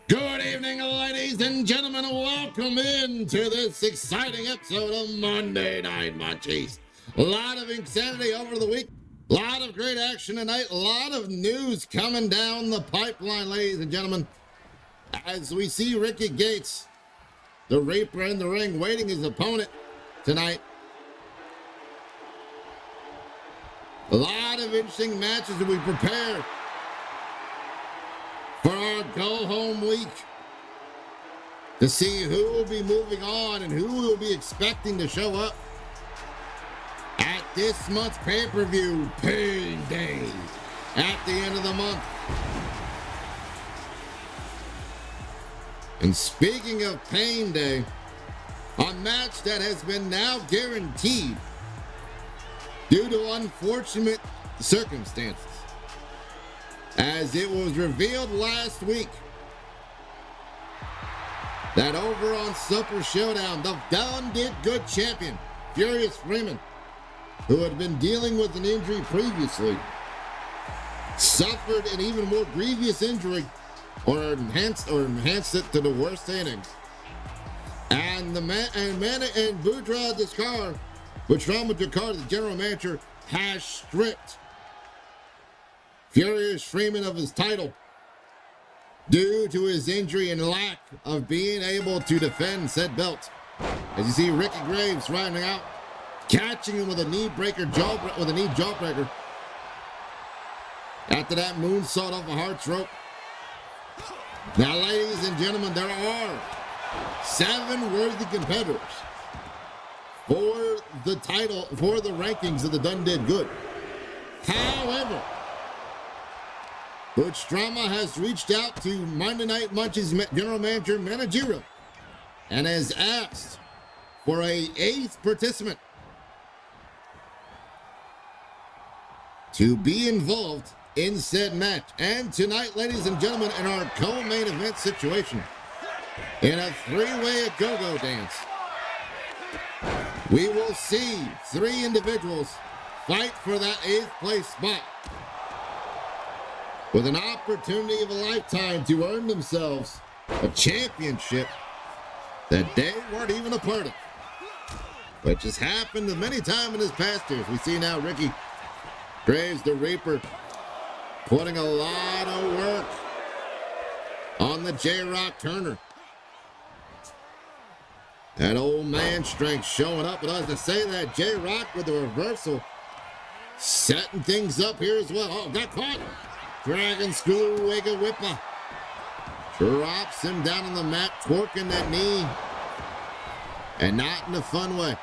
Good evening, ladies and gentlemen. Welcome into this exciting episode of Monday Night Munchies. A lot of insanity over the week. A lot of great action tonight. A lot of news coming down the pipeline, ladies and gentlemen. As we see Ricky Gates, the Reaper in the ring, waiting his opponent tonight. A lot of interesting matches as we prepare for our go-home week to see who will be moving on and who will be expecting to show up at this month's pay-per-view, Pain Day, at the end of the month. And speaking of Pain Day, a match that has been now guaranteed due to unfortunate circumstances, as it was revealed last week that over on Super Showdown, the Done Did Good champion, Furious Freeman, who had been dealing with an injury previously, suffered an even more grievous injury or enhanced it to the worst innings. And Budra Diskar, Butrama Jakar, the general manager, has stripped Furious Freeman of his title due to his injury and lack of being able to defend said belt. As you see Ricky Graves riding out, catching him with a knee jawbreaker. After that, moonsault off a Hart's rope. Now, ladies and gentlemen, there are 7 worthy competitors for the title, for the rankings of the Done Did Good. However, Butch Drama has reached out to Monday Night Munchies general manager Manajiro and has asked for a 8th participant to be involved in said match. And tonight, ladies and gentlemen, in our co-main event situation, in a 3-way go-go dance, we will see 3 individuals fight for that 8th place spot, with an opportunity of a lifetime to earn themselves a championship that they weren't even a part of, which has happened many times in his past years. We see now Ricky Graves, the Reaper, putting a lot of work on the J-Rock Turner. That old man strength showing up, but I was to say that J-Rock with the reversal, setting things up here as well. Oh, got caught. Dragon Screw Wigga Whipper drops him down on the mat, corking that knee, and not in a fun way.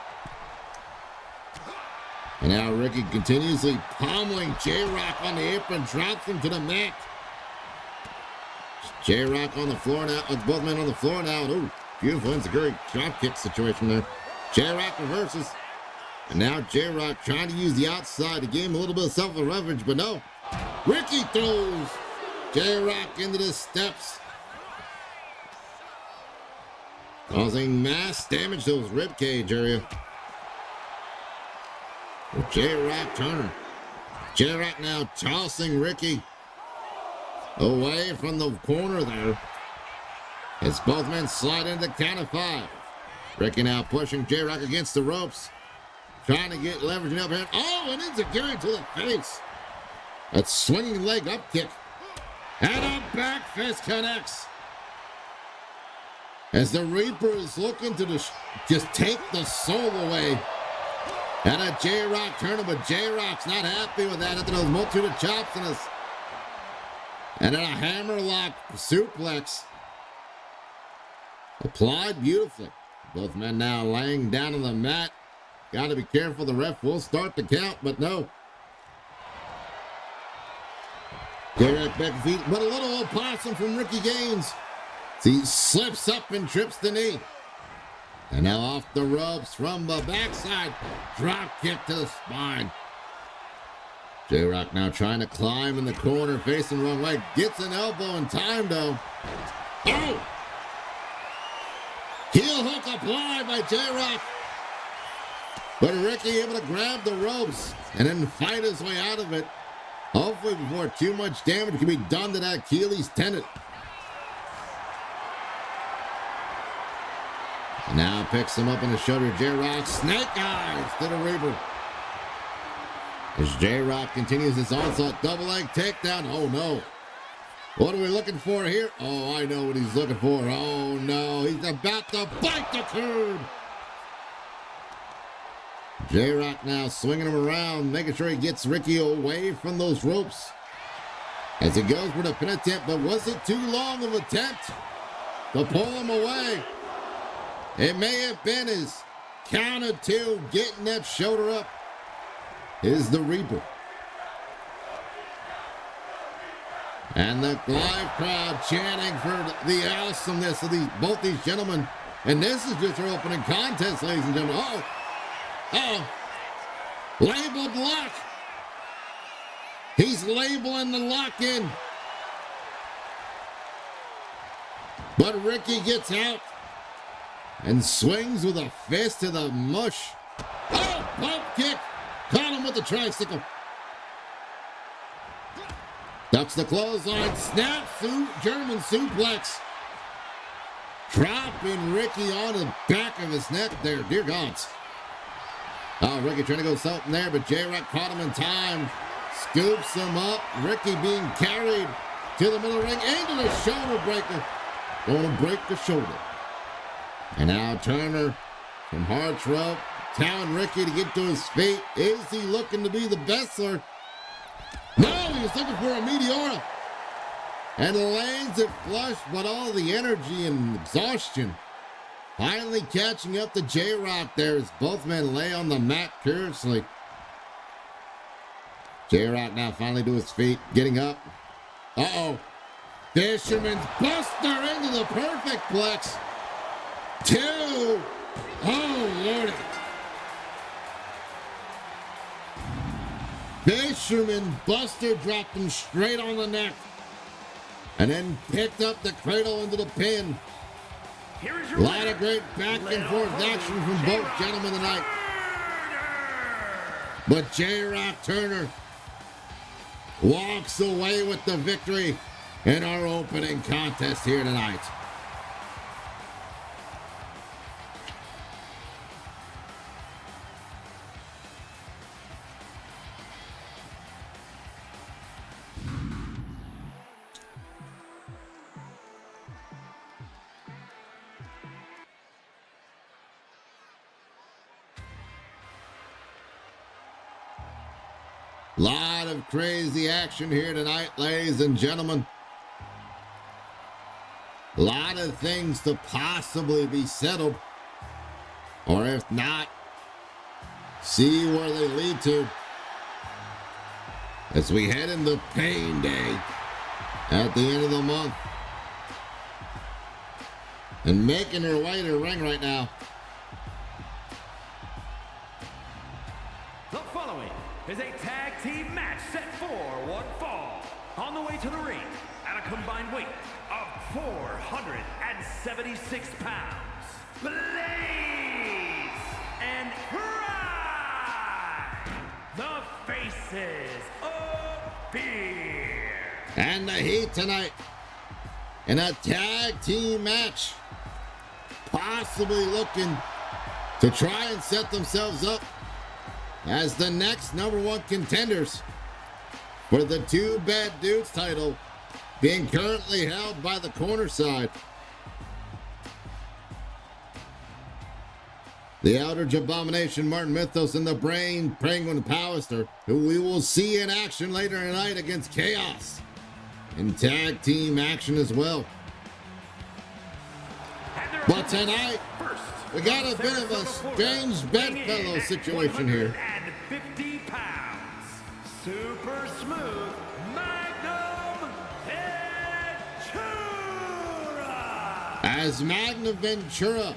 And now Ricky continuously pummeling J-Rock on the apron, drops him to the mat. J-Rock on the floor now, both men on the floor now. Ooh, beautiful enziguri drop kick situation there. J-Rock reverses, and now J-Rock trying to use the outside to give him a little bit of self-leverage, but no. Ricky throws J-Rock into the steps, causing mass damage to his ribcage area. J-Rock Turner. J-Rock now tossing Ricky away from the corner there, as both men slide into the count of 5. Ricky now pushing J-Rock against the ropes, trying to get leveraging up here. Oh, and enziguri to the face. A swinging leg up kick. And a back fist connects, as the Reaper is looking to just take the soul away. And a J-Rock Turner, but J-Rock's not happy with that after those multitude of chops and then a hammerlock suplex applied beautifully. Both men now laying down on the mat. Got to be careful. The ref will start the count, but no. J-Rock back feet, but a little opossum from Ricky Gaines. He slips up and trips the knee. And now off the ropes from the backside. Drop kick to the spine. J-Rock now trying to climb in the corner, facing the wrong way. Gets an elbow in time, though. Oh! Heel hook applied by J-Rock. But Ricky able to grab the ropes and then fight his way out of it. Hopefully before too much damage can be done to that Achilles tendon. And now picks him up in the shoulder. J-Rock snake eyes to the Reaper. As J-Rock continues his onslaught, double leg takedown. Oh no. What are we looking for here? Oh, I know what he's looking for. Oh no, he's about to bite the curb. J-Rock now swinging him around, making sure he gets Ricky away from those ropes. As he goes for the pin attempt, but was it too long of an attempt to pull him away? It may have been his count of two, getting that shoulder up. Is the Reaper. And the live crowd chanting for the awesomeness of both these gentlemen. And this is just their opening contest, ladies and gentlemen. Labeled lock. He's labeling the lock in. But Ricky gets out and swings with a fist to the mush. Oh, pump kick. Caught him with the tricycle. Ducks the clothesline. Snap German suplex. Dropping Ricky on the back of his neck there. Dear gods. Oh, Ricky trying to go something there, but J-Rock caught him in time. Scoops him up. Ricky being carried to the middle of the ring into the shoulder breaker. Going to break the shoulder. And now Turner from Hart's rope. Telling Ricky to get to his feet. Is he looking to be the bestler? No, he's looking for a Meteora. And lands it flush, but all the energy and exhaustion finally catching up to J-Rock there as both men lay on the mat furiously. J-Rock now finally to his feet, getting up. Uh-oh. Fisherman's Buster into the perfect plex. 2. Oh, Lordy. Fisherman Buster dropped him straight on the neck. And then picked up the cradle into the pin. A lot of great back and forth action from both gentlemen tonight. But J-Rock Turner walks away with the victory in our opening contest here tonight. Lot of crazy action here tonight, ladies and gentlemen. A lot of things to possibly be settled. Or if not, see where they lead to. As we head into Pain Day at the end of the month. And making their way to the ring right now. The following is a tag team match set for one fall. On the way to the ring at a combined weight of 476 pounds. Blaze and Pride, the faces of fear. And the heat tonight in a tag team match. Possibly looking to try and set themselves up as the next #1 contenders for the Two Bad Dudes title, being currently held by the corner side. The Eldritch Abomination, Martin Mythos, and the Brain Penguin Pallister, who we will see in action later tonight against Chaos in tag team action as well. But tonight, we got a bit of a strange bedfellow situation here. 50 pounds, super smooth, Magnum Ventura. As Magnum Ventura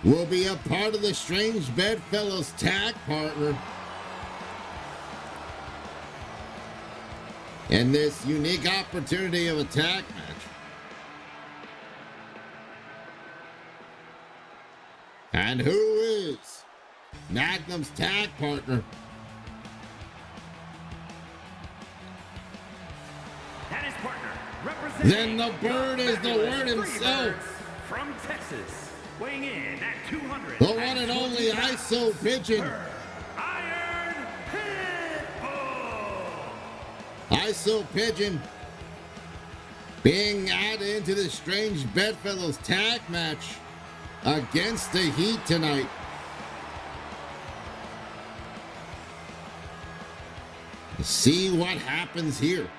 will be a part of the Strange Bedfellows tag partner in this unique opportunity of a tag match. And who is Magnum's tag partner? And his partner, representing Then the bird is the word himself. from Texas, weighing in at 200. The one and only ISO Pigeon. Iron Pitbull. ISO Pigeon being added into the strange bedfellows tag match against the Heat tonight. Let's see what happens here.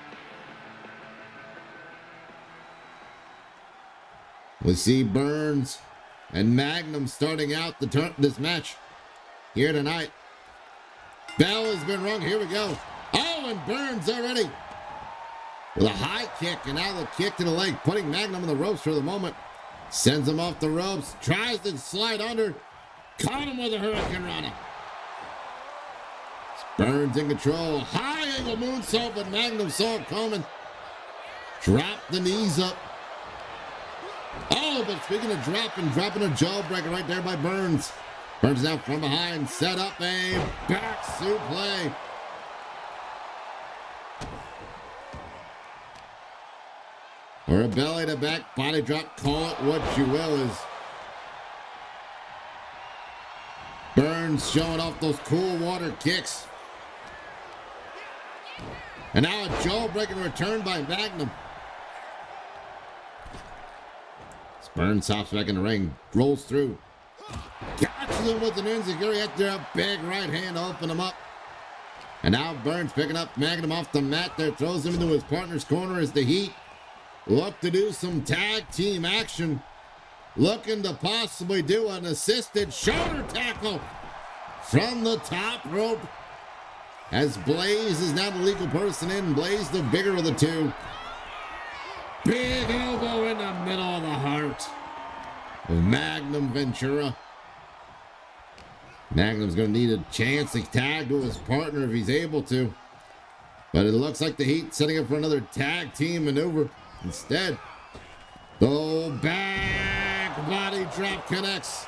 We see Burns and Magnum starting out this match here tonight. Bell has been rung. Here we go. Oh, and Burns already with a high kick, and now the kick to the leg, putting Magnum on the ropes for the moment. Sends him off the ropes, tries to slide under, caught him with a Hurricane Rana. Burns in control, high angle moonsault, but Magnum saw it coming. Dropped the knees up. Oh, but speaking of dropping a jawbreaker right there by Burns. Burns now from behind, set up a back suplex. Or a belly to back body drop, call it what you will, is Burns showing off those cool water kicks. And now a jawbreaking return by Magnum. Burns hops back in the ring, rolls through. Catches him with an enziguri after a big right hand to open him up. And now Burns picking up Magnum off the mat there, throws him into his partner's corner as the Heat look to do some tag team action. Looking to possibly do an assisted shoulder tackle from the top rope. As Blaze is now the legal person in. Blaze the bigger of the two. Big elbow in the middle of the heart of Magnum Ventura. Magnum's going to need a chance to tag to his partner if he's able to. But it looks like the Heat setting up for another tag team maneuver instead. The back body drop connects.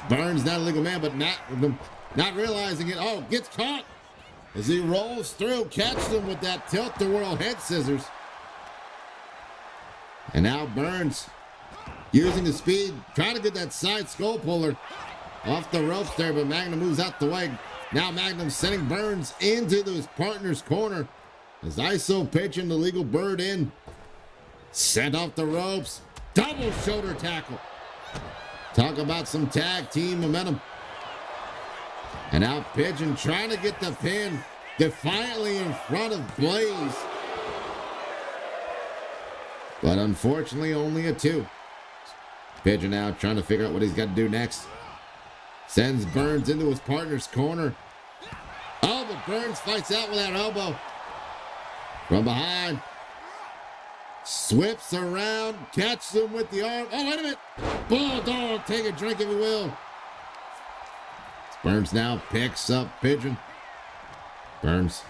Burns not a legal man, but Magnum not realizing it. Oh, gets caught as he rolls through, catches him with that tilt-the-world head scissors. And now Burns using the speed, trying to get that side skull puller off the ropes there, but Magnum moves out the way. Now Magnum sending Burns into his partner's corner as ISO pitching the legal bird in. Sent off the ropes, double shoulder tackle. Talk about some tag team momentum. And now Pigeon trying to get the pin defiantly in front of Blaze. But unfortunately, only a 2. Pigeon now trying to figure out what he's got to do next. Sends Burns into his partner's corner. Oh, but Burns fights out with that elbow. From behind. Swips around, catches him with the arm. Oh, wait a minute. Bulldog, take a drink if you will. Burns now picks up Pigeon. Burns.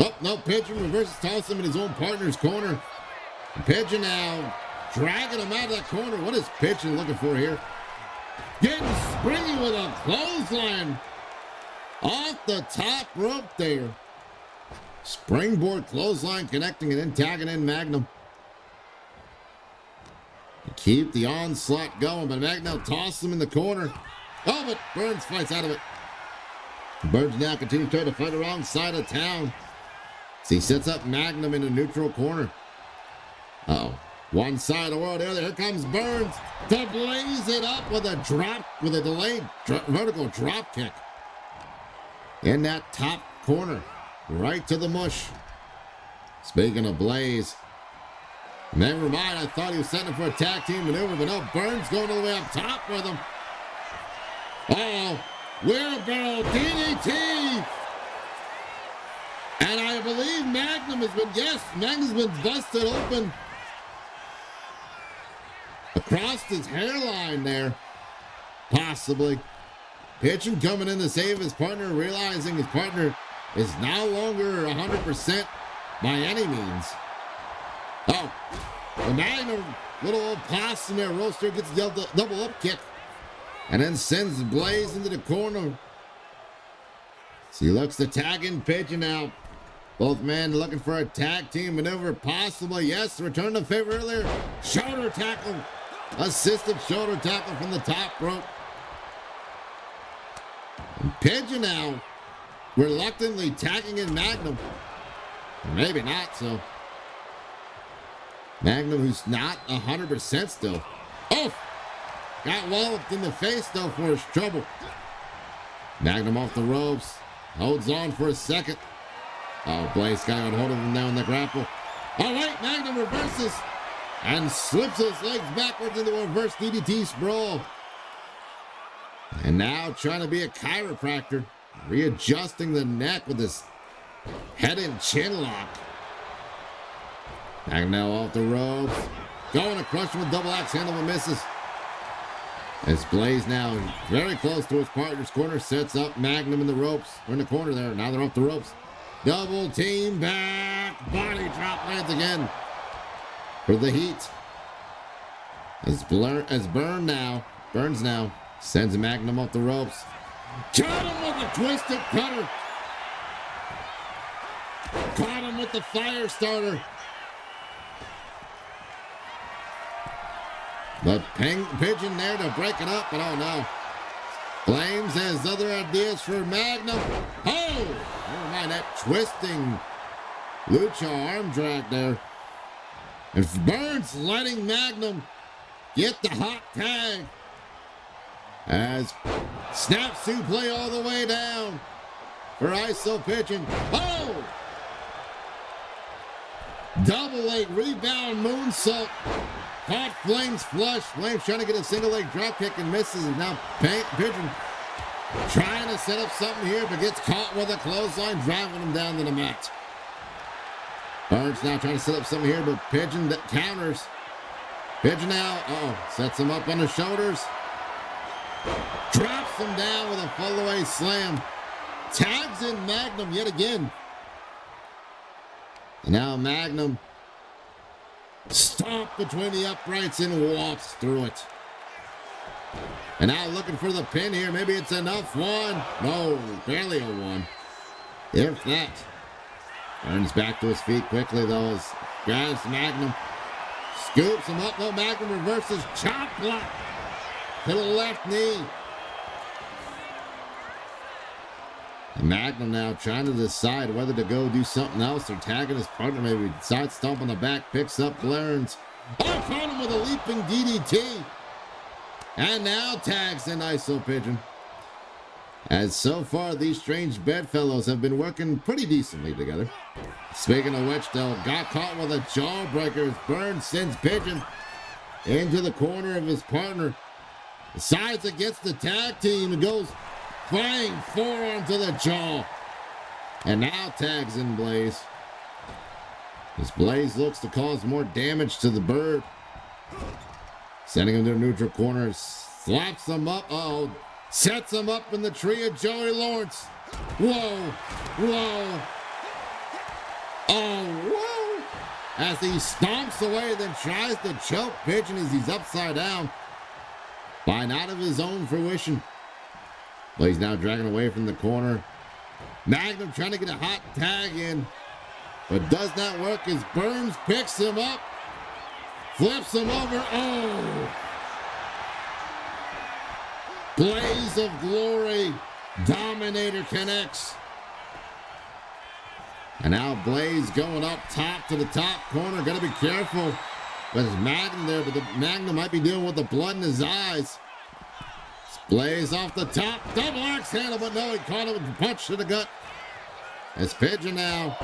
Oh, no, Pigeon reverses, tosses him in his own partner's corner. Pigeon now dragging him out of that corner. What is Pigeon looking for here? Getting springy with a clothesline off the top rope there. Springboard clothesline connecting and then tagging in Magnum. Keep the onslaught going, but Magnum tosses him in the corner. Oh, but Burns fights out of it. Burns now continues trying to fight around side of town. So he sets up Magnum in a neutral corner. Uh-oh. One side of the world, the other. Here comes Burns to blaze it up with a delayed vertical drop kick. In that top corner, right to the mush. Speaking of Blaze, never mind, I thought he was setting up for a tag team maneuver, but no, Burns going all the way up top with him. Uh-oh. Wheelbarrow DDT. And I believe Magnum's been busted open across his hairline there. Possibly. Pigeon coming in to save his partner, realizing his partner is no longer 100% by any means. Oh, the Magnum, little old possum there, roaster gets the double up kick. And then sends Blaze into the corner. So he looks to tag in Pigeon now. Both men looking for a tag team maneuver, possibly. Yes, return the favor earlier. Shoulder tackle. Assisted shoulder tackle from the top rope. And Pigeon now reluctantly tagging in Magnum. Maybe not, so. Magnum, who's not 100% still. Oh! Got walloped in the face, though, for his trouble. Magnum off the ropes. Holds on for a second. Oh, Blaze got a hold of him now in the grapple. Oh, wait, Magnum reverses and slips his legs backwards into a reverse DDT sprawl. And now trying to be a chiropractor, readjusting the neck with his head and chin lock. Magnum now off the ropes. Going to crush him with double axe handle but misses. As Blaze now very close to his partner's corner, sets up Magnum in the ropes. We're in the corner there. Now they're off the ropes. Double team back. Body drop lands again for the Heat. As Burns now sends Magnum off the ropes. Caught him with a twisted cutter. Caught him with the fire starter. But Pigeon there to break it up, but oh no. Flames has other ideas for Magnum. Oh! Never mind that twisting lucha arm drag there. And Burns letting Magnum get the hot tag. As snap suplex all the way down for ISO Pigeon. Oh! Double leg rebound moonsault. Caught Flames flush. Flames trying to get a single leg drop kick and misses. And now Pigeon trying to set up something here, but gets caught with a clothesline, driving him down to the mat. Burns now trying to set up something here, but Pigeon counters. Pigeon now, sets him up on the shoulders. Drops him down with a full away slam. Tags in Magnum yet again. And now Magnum stomp between the uprights and walks through it. And now looking for the pin here. Maybe it's enough. One. No, barely a one. If that. Burns back to his feet quickly, though, as grabs Magnum. Scoops him up. No, Magnum reverses. Chop block to the left knee. And Magnum now trying to decide whether to go do something else or tagging his partner. Maybe side stomp on the back. Picks up Burns. Oh, caught him with a leaping DDT. And now tags in ISO Pigeon. As so far, these strange bedfellows have been working pretty decently together. Speaking of which, though, got caught with a jawbreaker as Burns sends Pigeon into the corner of his partner. Decides against the tag team and goes flying forearm to the jaw. And now tags in Blaze. As Blaze looks to cause more damage to the bird. Sending him to a neutral corner. Slaps him up. Uh-oh. Sets him up in the tree of Joey Lawrence. Whoa. Whoa. Oh, whoa. As he stomps away, then tries to choke Pigeon as he's upside down. By not of his own fruition. But he's now dragging away from the corner. Magnum trying to get a hot tag in. But does not work as Burns picks him up. Flips him over. Oh! Blaze of Glory. Dominator connects. And now Blaze going up top to the top corner. Got to be careful with his Magnum there. But the Magnum might be dealing with the blood in his eyes. Blaze off the top. Double axe handle. But no, he caught him with a punch to the gut. As Pigeon now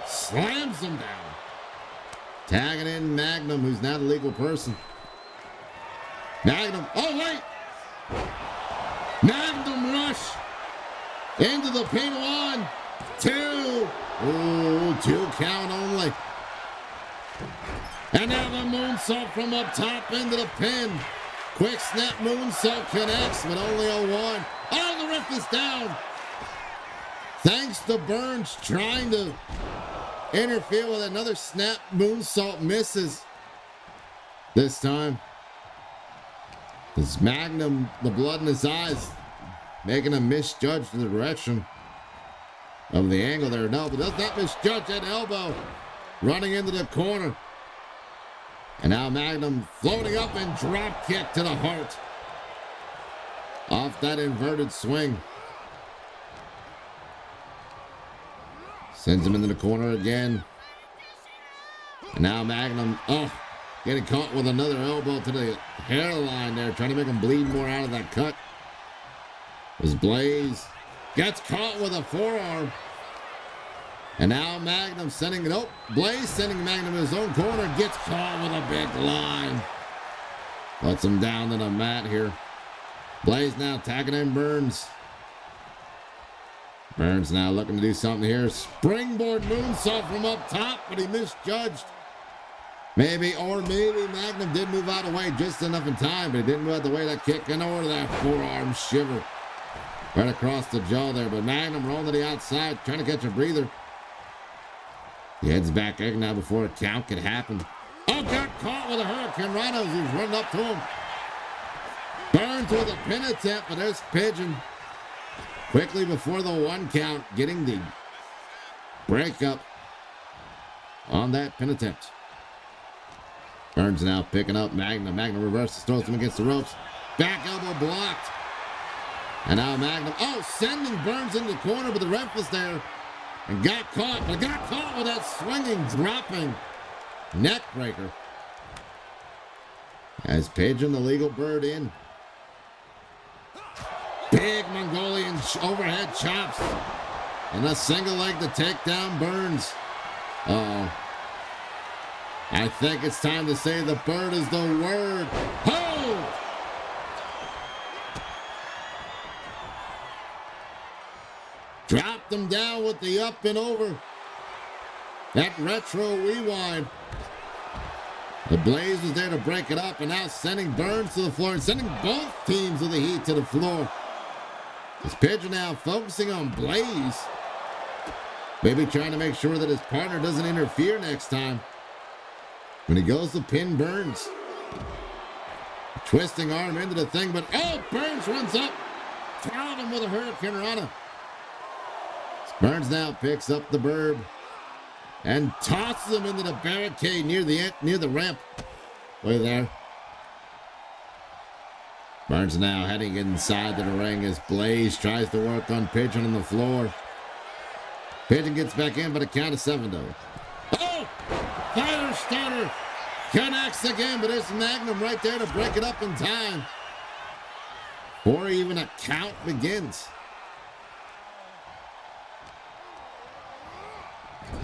slams him down. Tagging in Magnum, who's not a legal person. Magnum. Oh, wait. Magnum rush into the pin. 1, 2. Ooh, 2 count only. And now the moonsault from up top into the pin. Quick snap moonsault connects, but only a 1. Oh, the ref is down. Thanks to Burns trying to interfere with another snap moonsault, misses. This time. This Magnum, the blood in his eyes, making a misjudge the direction of the angle there. No, but does not misjudge that elbow. Running into the corner. And now Magnum floating up and drop kick to the heart. Off that inverted swing. Sends him into the corner again. And now Magnum, getting caught with another elbow to the hairline there, trying to make him bleed more out of that cut. As Blaze gets caught with a forearm. And now Magnum sending it. Blaze sending Magnum in his own corner. Gets caught with a big line. Puts him down to the mat here. Blaze now tagging in Burns. Burns now looking to do something here. Springboard moonsault from up top, but he misjudged. Maybe Magnum did move out of the way just enough in time, but he didn't move out of the way that kick and over that forearm shiver. Right across the jaw there, but Magnum rolling to the outside, trying to catch a breather. He heads back in now before a count could happen. Got caught with a Hurricane Rana as he's running up to him. Burns with a pin attempt, but there's Pigeon. Quickly before the 1 count, getting the breakup on that pin attempt. Burns now picking up Magnum. Magnum reverses, throws him against the ropes. Back elbow blocked. And now Magnum, sending Burns into the corner, but the ref was there and got caught. But got caught with that swinging, dropping neck breaker. As Pigeon, the legal bird, in. Big Mongolian overhead chops. And a single leg to take down Burns. I think it's time to say the bird is the word. Hold! Dropped him down with the up and over. That retro rewind. The Blaze was there to break it up, and now sending Burns to the floor and sending both teams of the Heat to the floor. His Pigeon now focusing on Blaze. Maybe trying to make sure that his partner doesn't interfere next time. When he goes to pin Burns. Twisting arm into the thing, but Burns runs up. Fouled him with a Hurricane Rana. Burns now picks up the bird and tosses him into the barricade near the ramp. Way there. Burns now heading inside to the ring as Blaze tries to work on Pigeon on the floor. Pigeon gets back in, but a count of 7 though. Fire starter connects again, but there's Magnum right there to break it up in time. Or even a count begins.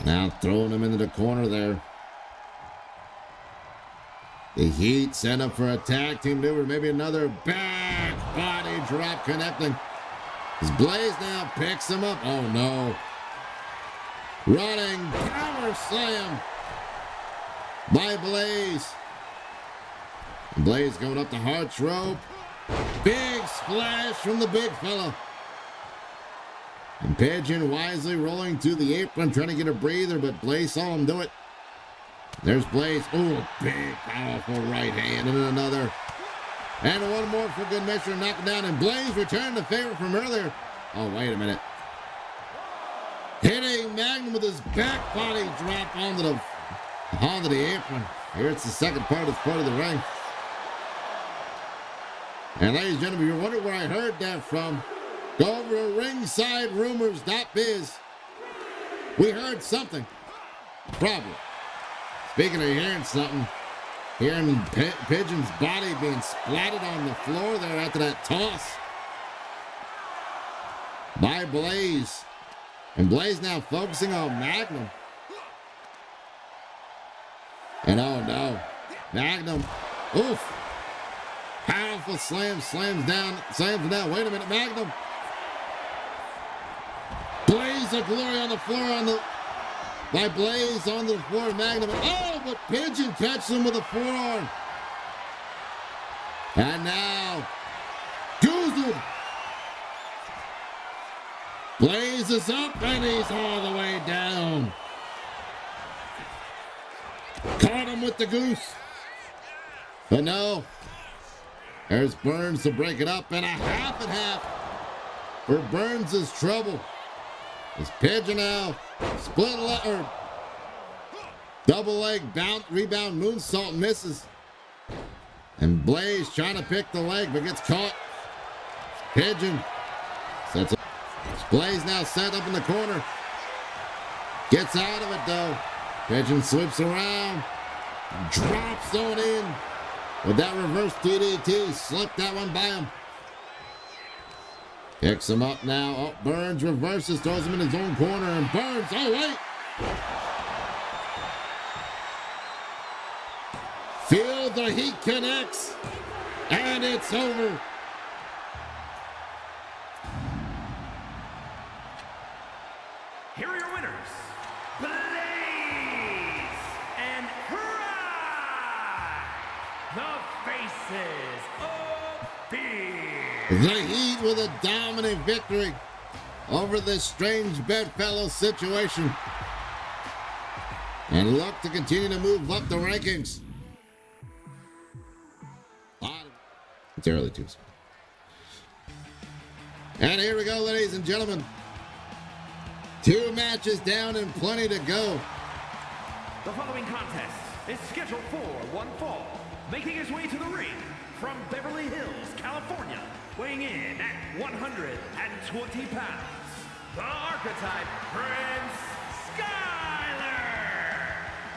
Now throwing him into the corner there. The Heat set up for a tag team maneuver. Maybe another back body drop connecting. As Blaze now picks him up. Oh no. Running power slam by Blaze. Blaze going up the Hart's rope. Big splash from the big fella. And Pigeon wisely rolling to the apron, trying to get a breather, but Blaze saw him do it. There's Blaze. Big, powerful right hand, and another. And one more for good measure, knock it down, and Blaze returned the favor from earlier. Oh, wait a minute. Hitting Magnum with his back body drop onto the apron. Here it's the second part of the ring. And ladies and gentlemen, you're wondering where I heard that from. Go over to ringsiderumors.biz. We heard something. Probably. Speaking of hearing something, hearing Pigeon's body being splattered on the floor there after that toss by Blaze. And Blaze now focusing on Magnum. And oh no, Magnum, powerful slams down. Wait a minute, Magnum. Blaze of glory on the floor by Blaze on the floor, Magnum. But Pigeon catches him with a forearm. And now, Goozled. Blaze is up and he's all the way down. Caught him with the goose. But no. There's Burns to break it up, and a half and half for Burns' trouble. As Pigeon now Double leg rebound moonsault misses. And Blaze trying to pick the leg, but gets caught. Pigeon sets up. Blaze now set up in the corner. Gets out of it though. Pigeon sweeps around. Drops on in. With that reverse DDT, slipped that one by him. Picks him up now. Oh, Burns reverses, throws him in his own corner, and Burns, oh wait! Feel the heat connects, and it's over. Here are your winners, Blaze and Pride, the faces of fear. The Heat with a dominant victory over this strange bedfellow situation, and look to continue to move up the rankings. It's early Tuesday. And here we go, ladies and gentlemen. 2 matches down and plenty to go. The following contest is scheduled for one fall. Making his way to the ring from Beverly Hills, California, weighing in at 120 pounds, the archetype Prince Skyler.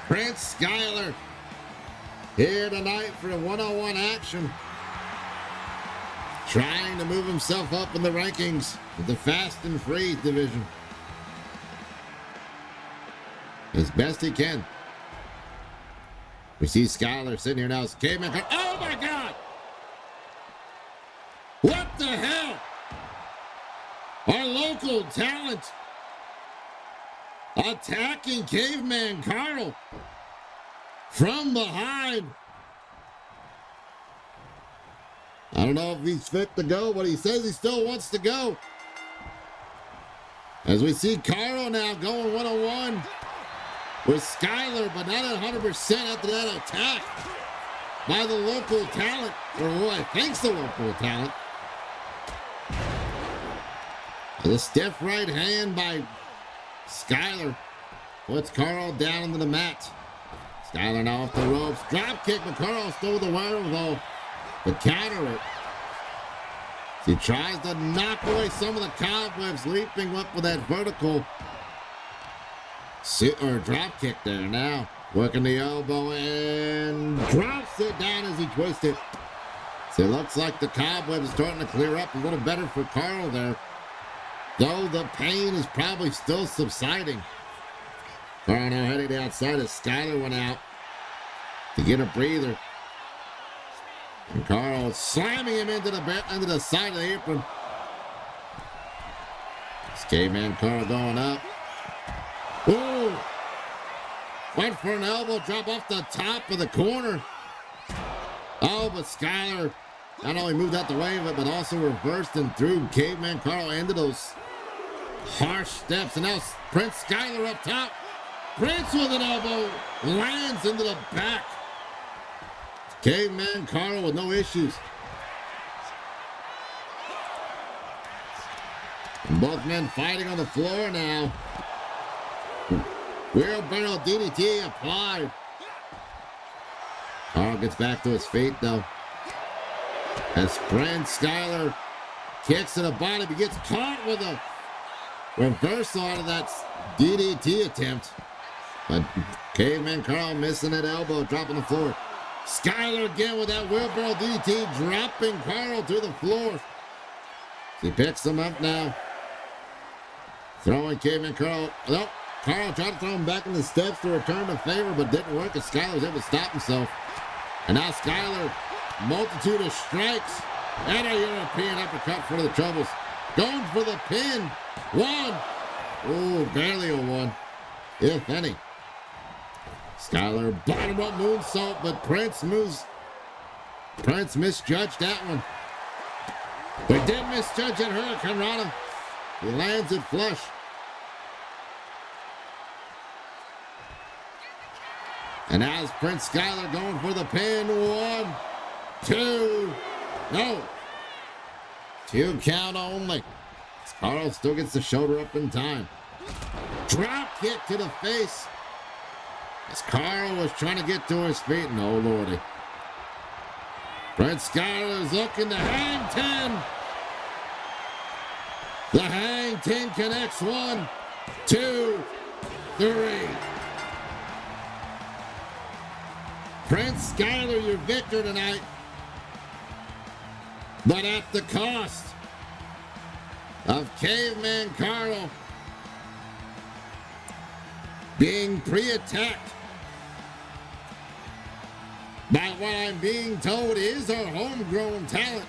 Prince Skyler here tonight for a one-on-one action. Trying to move himself up in the rankings with the Fast and Free division. As best he can. We see Skyler sitting here now. It's Caveman. Oh my God! What the hell? Our local talent attacking Caveman Carl from behind. I don't know if he's fit to go, but he says he still wants to go. As we see Carl now going one-on-one with Skyler, but not at 100% after that attack by the local talent, or who I think's the local talent. The stiff right hand by Skyler puts Carl down into the mat. Skyler now off the ropes. Drop kick, but Carl still with the wherewithal to counter it. He tries to knock away some of the cobwebs, leaping up with that vertical drop kick there. Now working the elbow and drops it down as he twists it. So it looks like the cobweb is starting to clear up a little better for Carl there, though the pain is probably still subsiding. Carl now heading outside as Skyler went out to get a breather. And Carl slamming him into the side of the apron. This Caveman Carl going up. Ooh! Went for an elbow drop off the top of the corner. Oh, but Skyler not only moved out the way of it, but also reversed and threw Caveman Carl into those harsh steps. And now Prince Skyler up top. Prince with an elbow lands into the back. Caveman Carl with no issues. And both men fighting on the floor now. Wheelbarrow DDT applied. Carl gets back to his feet though. As Prince Skyler kicks to the body, but gets caught with a reversal out of that DDT attempt. But Caveman Carl missing that elbow, dropping the floor. Skyler again with that wheelbarrow DDT, dropping Carl to the floor. He picks him up now. Throwing Caveman Carl. No, Carl tried to throw him back in the steps to return the favor, but didn't work as Skyler was able to stop himself. And now Skyler, multitude of strikes and a European uppercut for the troubles. Going for the pin. One. Oh, barely a one, if any. Skyler bottom up moonsault, but Prince misjudged that one. But did misjudge that Hurricane Rana. He lands it flush. And now it's Prince Skyler going for the pin. 1, 2, no. 2 count only. Carl still gets the shoulder up in time. Drop kick to the face. As Carl was trying to get to his feet, and oh lordy. Brent Skyler is looking to hang 10. The hang 10 connects 1, 2, 3. Prince Skyler, your victor tonight, but at the cost of Caveman Carl being pre-attacked by what I'm being told is our homegrown talent,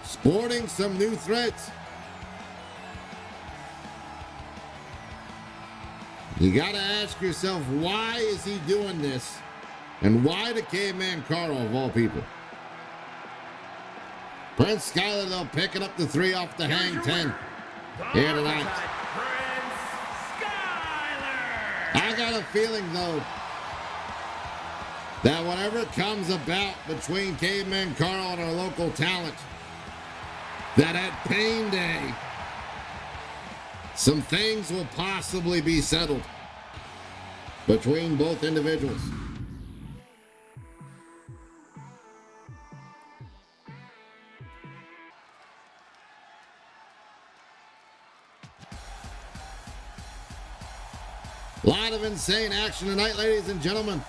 sporting some new threats. You gotta ask yourself, why is he doing this? And why the Caveman Carl of all people? Prince Skyler, though, picking up the 3 off the hang 10 here tonight. I got a feeling, though, that whatever comes about between Caveman Carl and our local talent, that at Pain Day, some things will possibly be settled between both individuals. A lot of insane action tonight, ladies and gentlemen.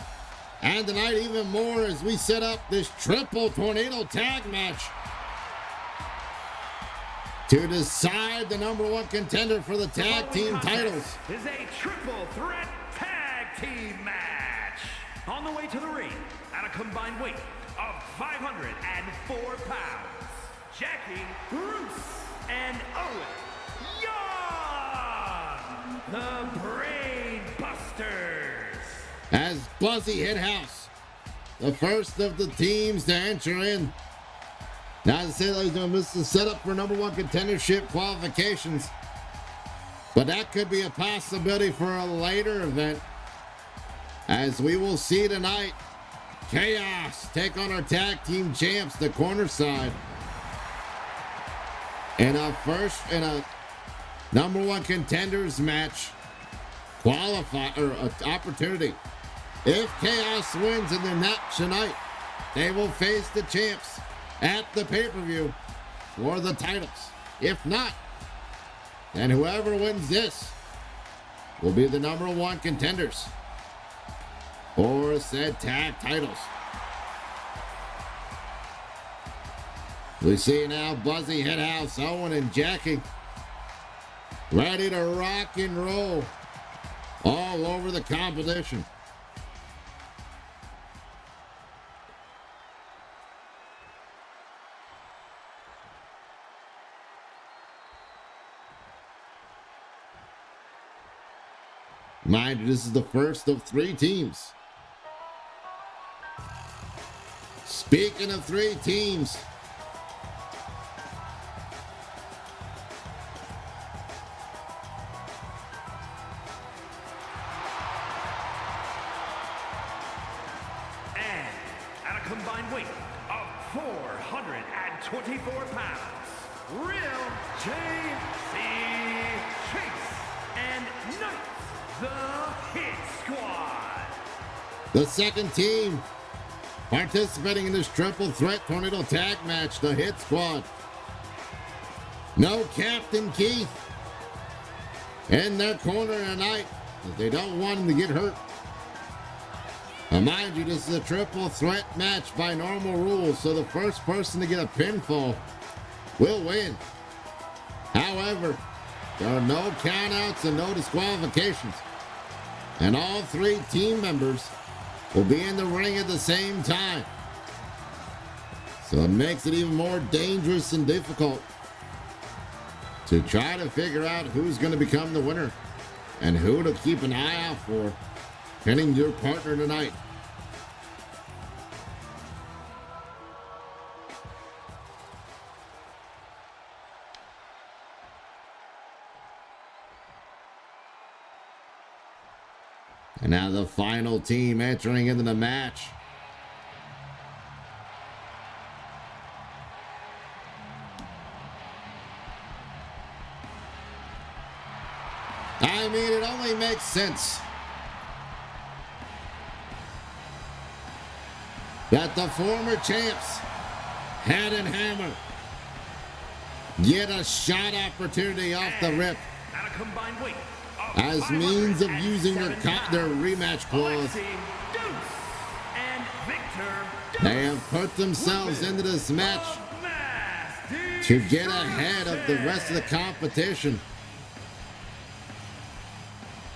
And tonight even more as we set up this triple tornado tag match to decide the #1 contender for the tag team titles. Is a triple threat tag team match. On the way to the ring at a combined weight of 504 pounds, Jackie Bruce and Owen Young, the Brain Busters. As Buzzy Hithouse, the first of the teams to enter in. Now, as I say, ladies and gentlemen, this is set up for #1 contendership qualifications. But that could be a possibility for a later event. As we will see tonight, Chaos take on our tag team champs, the corner side. In a #1 contenders match opportunity. If Chaos wins in the match tonight, they will face the champs at the pay-per-view for the titles. If not, then whoever wins this will be the #1 contenders for said tag titles. We see now Buzzy Hithouse, Owen, and Jackie ready to rock and roll all over the competition. Mind you, this is the first of 3 teams. Speaking of 3 teams, And at a combined weight of 424 pounds, Real J.C. Chase and Knights, the Hit Squad. the second team participating in this triple threat tornado tag match, the Hit Squad. No Captain Keith in their corner tonight, as they don't want him to get hurt. Now, mind you, this is a triple threat match by normal rules, so the first person to get a pinfall will win. However, there are no countouts and no disqualifications, and all 3 team members will be in the ring at the same time. So it makes it even more dangerous and difficult to try to figure out who's going to become the winner and who to keep an eye out for pinning your partner tonight. And now the final team entering into the match. I mean, it only makes sense that the former champs, Head and Hammer, get a shot opportunity off the rip At a combined weight of as means of using their 507 rematch clause. Alexi Deuce and Victor Deuce They have put themselves into this match of Mass to get ahead of the rest of the competition.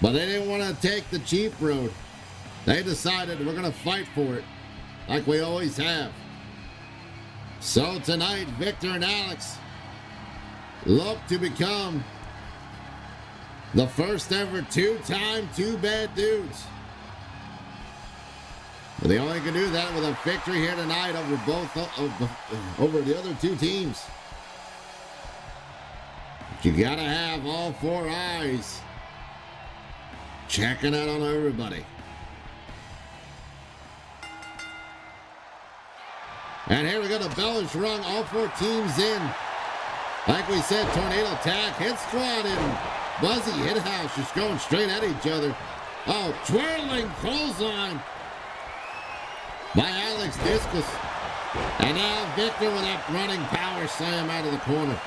But they didn't want to take the cheap road. They decided we're going to fight for it, like we always have. So tonight, Victor and Alex look to become the first ever two-time two bad dudes. But they only can do that with a victory here tonight over the other two teams. But you gotta have all four eyes checking out on everybody. And here we go, the bell is rung, all four teams in. Like we said, tornado tag, hit squad and Buzzy hit house, just going straight at each other. Oh, twirling clothesline by Alex Discus. And now Victor with that running power slam out of the corner.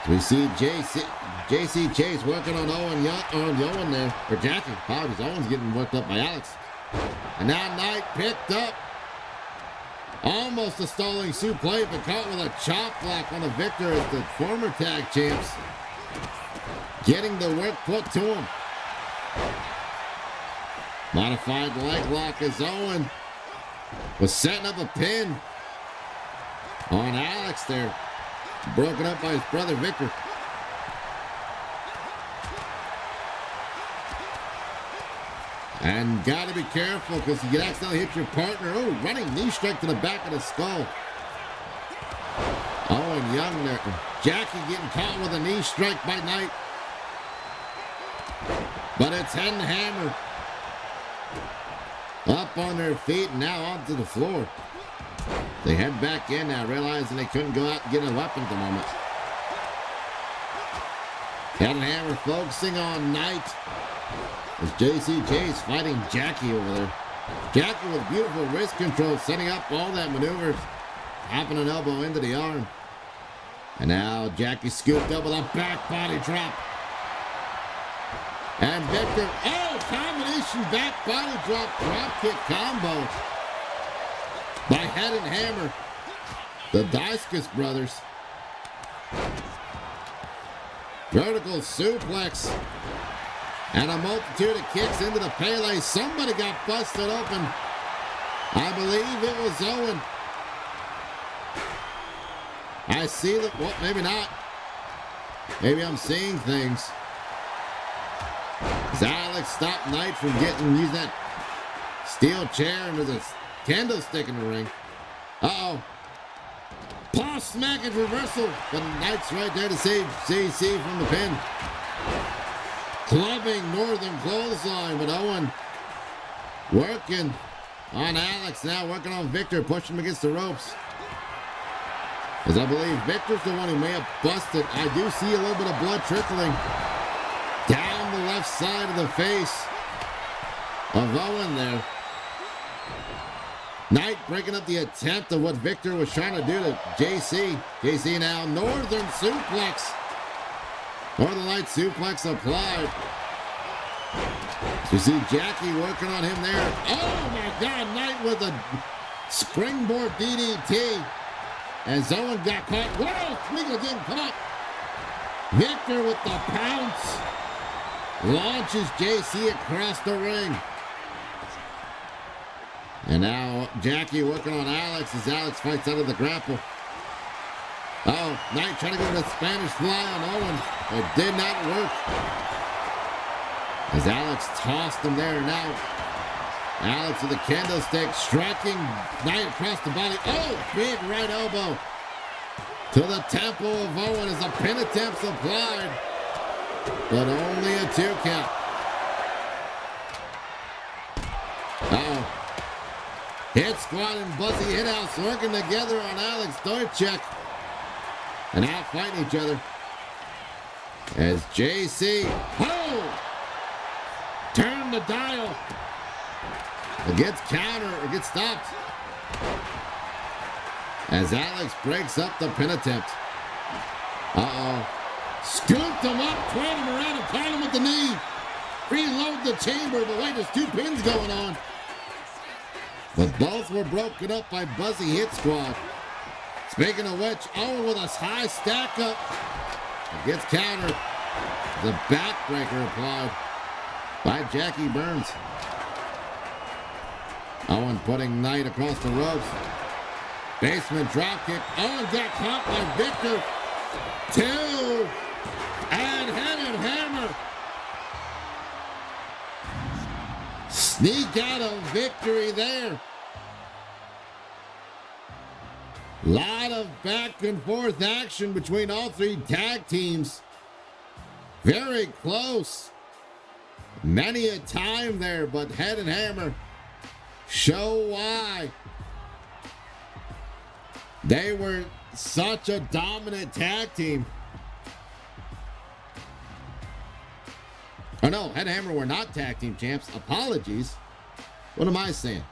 We see JC Chase working on Owen there, or Jackie. Apologies, Owen's getting worked up by Alex. And now Knight picked up. Almost a stalling suplex, but caught with a chop block on the Victor as the former tag champs. Getting the work put to him. Modified leg lock as Owen was setting up a pin on Alex there. Broken up by his brother Victor. And gotta be careful because you can accidentally hit your partner. Oh, running knee strike to the back of the skull. Owen Young there. Jackie getting caught with a knee strike by Knight. But it's Head and Hammer up on their feet and now onto the floor. They head back in now, realizing they couldn't go out and get a weapon at the moment. Head and Hammer focusing on Knight. As JC Chase fighting Jackie over there. Jackie with beautiful wrist control, setting up all that maneuvers. Hopping an elbow into the arm. And now Jackie scooped up with a back body drop. And Victor, combination back body drop kick combo by Head and Hammer. The Discus brothers. Vertical suplex. And a multitude of kicks into the Pele. Somebody got busted open. I believe it was Owen. I see that, well, maybe not. Maybe I'm seeing things. As Alex stopped Knight from using that steel chair and there's a candlestick in the ring. Uh-oh. Paw smack and reversal. But Knight's right there to save JC from the pin. Clubbing Northern clothesline, but Owen working on Alex now, working on Victor, pushing him against the ropes. As I believe Victor's the one who may have busted. I do see a little bit of blood trickling down the left side of the face of Owen there. Knight breaking up the attempt of what Victor was trying to do to JC. JC now, Northern suplex. Northern Light suplex applied. So you see Jackie working on him there. Oh my God, Knight with a springboard DDT. As Owen got caught. Whoa, Smeagol didn't come up. Victor with the pounce. Launches JC across the ring. And now Jackie working on Alex as Alex fights out of the grapple. Oh, Knight trying to go with a Spanish fly on Owen. It did not work. As Alex tossed him there now. Alex with the candlestick striking Knight across the body. Oh, big right elbow to the temple of Owen as a pin attempt applied. But only a 2 count. Uh-oh. Hit squad and Buzzy Hit House working together on Alex Dorchek. And out fighting each other. As JC, turn the dial. It gets counter. It gets stopped. As Alex breaks up the pin attempt. Uh-oh. Scooped him up, twirled him around, and caught him with the knee. Reload the chamber, but wait, there's two pins going on. But both were broken up by Buzzy Hit Squad. Speaking of which, Owen with a high stack up. It gets countered. The backbreaker applied by Jackie Burns. Owen putting Knight across the ropes. Basement dropkick. Owen got caught by Victor. 2. And headed hammer. Sneak out of victory there. Lot of back and forth action between all three tag teams. Very close. Many a time there, but Head and Hammer show why they were such a dominant tag team. Oh no, Head and Hammer were not tag team champs. Apologies. What am I saying?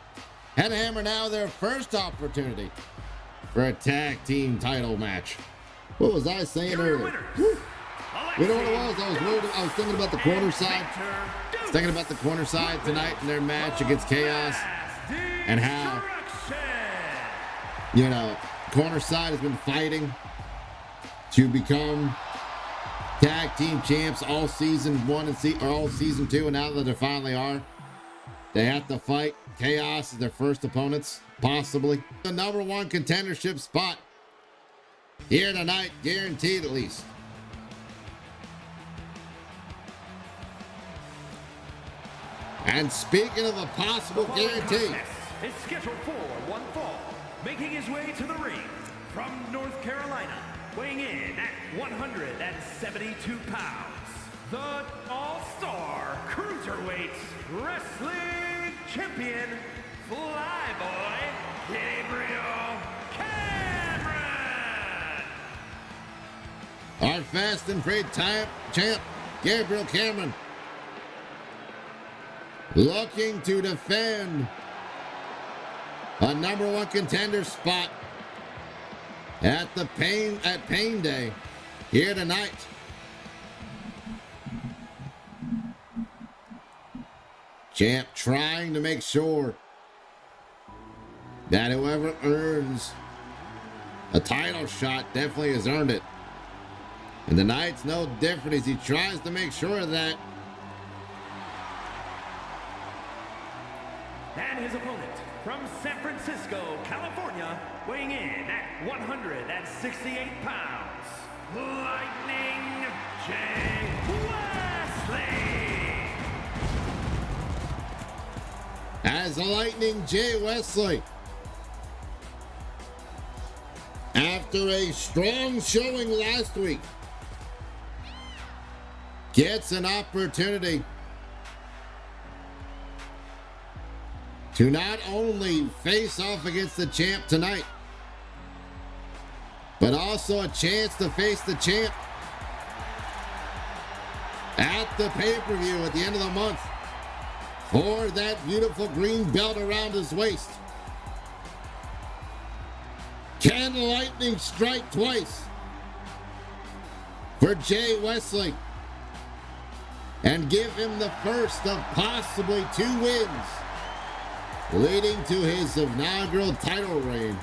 Head and Hammer now their first opportunity for a tag team title match. What was I saying earlier? You know what it was? I was thinking about the corner side. I was thinking about the corner side tonight in their match against Chaos. And how, you know, corner side has been fighting to become tag team champs all season 1 and all season 2, and now that they finally are, they have to fight Chaos as their first opponents, possibly. The #1 contendership spot here tonight, guaranteed at least. And speaking of a possible guarantee, is scheduled for one fall, making his way to the ring from North Carolina, weighing in at 172 pounds, the All-Star Cruiserweight Wrestling Champion, Flyboy Gabriel Cameron. Our fast and free champ, Gabriel Cameron, looking to defend a #1 contender spot at Pain Day here tonight. Champ trying to make sure that whoever earns a title shot definitely has earned it. And tonight's no different as he tries to make sure of that. And his opponent from San Francisco, California, weighing in at 168 pounds, Lightning J. Wesley. As the Lightning J. Wesley, after a strong showing last week, gets an opportunity to not only face off against the champ tonight, but also a chance to face the champ at the pay-per-view at the end of the month for that beautiful green belt around his waist. Can the lightning strike twice for Jay Wesley and give him the first of possibly 2 wins, leading to his inaugural title reign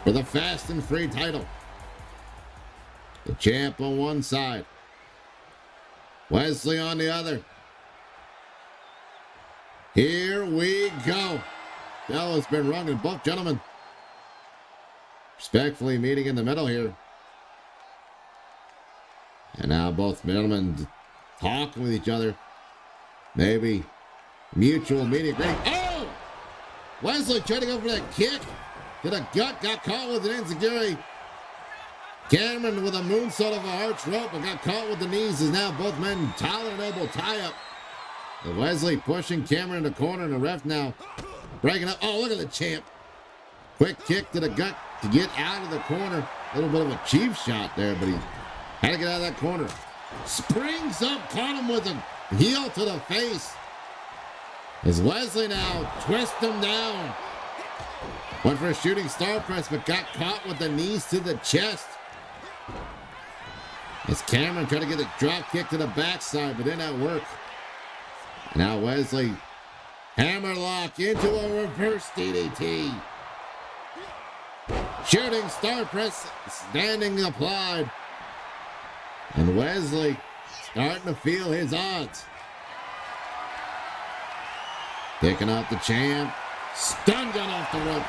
for the Fast and Free title? The champ on one side, Wesley on the other. Here we go. Bell has been rung, and both gentlemen respectfully meeting in the middle here. And now both gentlemen talking with each other. Maybe mutual meeting. Oh! Wesley trying to go for that kick to the gut, got caught with an enziguri. Cameron with a moonsault of a arch rope, but got caught with the knees as now both men Tyler and elbow tie up. And Wesley pushing Cameron in the corner, and the ref now breaking up. Oh, look at the champ. Quick kick to the gut to get out of the corner. A little bit of a cheap shot there, but he had to get out of that corner. Springs up, caught him with a heel to the face. As Wesley now twists him down. Went for a shooting star press, but got caught with the knees to the chest. As Cameron tried to get a drop kick to the backside, but did not work. Now Wesley, hammerlock into a reverse DDT. Shooting star press, standing applied. And Wesley starting to feel his odds. Picking up the champ. Stun gun off the rope.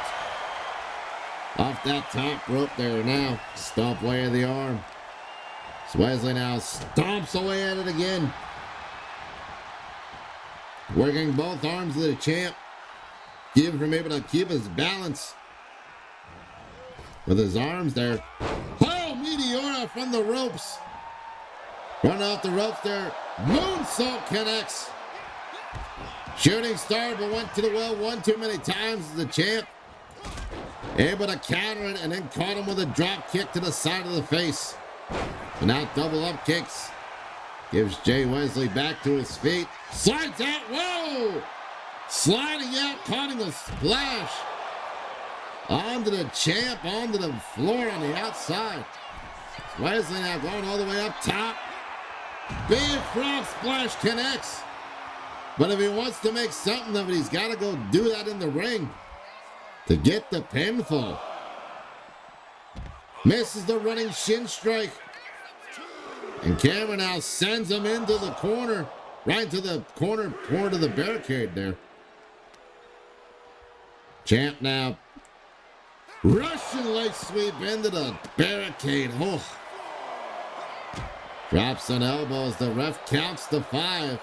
Off that top rope there now. Stomp away of the arm. So Wesley now stomps away at it again. Working both arms of the champ. Keeping from able to keep his balance. With his arms there. Oh, Meteora from the ropes. Run off the ropes there. Moonsault connects. Shooting star, but went to the well one too many times as the champ. Able to counter it and then caught him with a drop kick to the side of the face. But now double up kicks. Gives Jay Wesley back to his feet. Slides out. Whoa! Sliding out, caught him a splash. Onto the champ, onto the floor on the outside. Wesley now going all the way up top. Big frog splash connects. But if he wants to make something of it, he's got to go do that in the ring to get the pinfall. Misses the running shin strike. And Cameron now sends him into the corner, right to the corner of the barricade there. Champ now Russian leg sweep into the barricade. Oh. Drops an elbow as the ref counts to 5.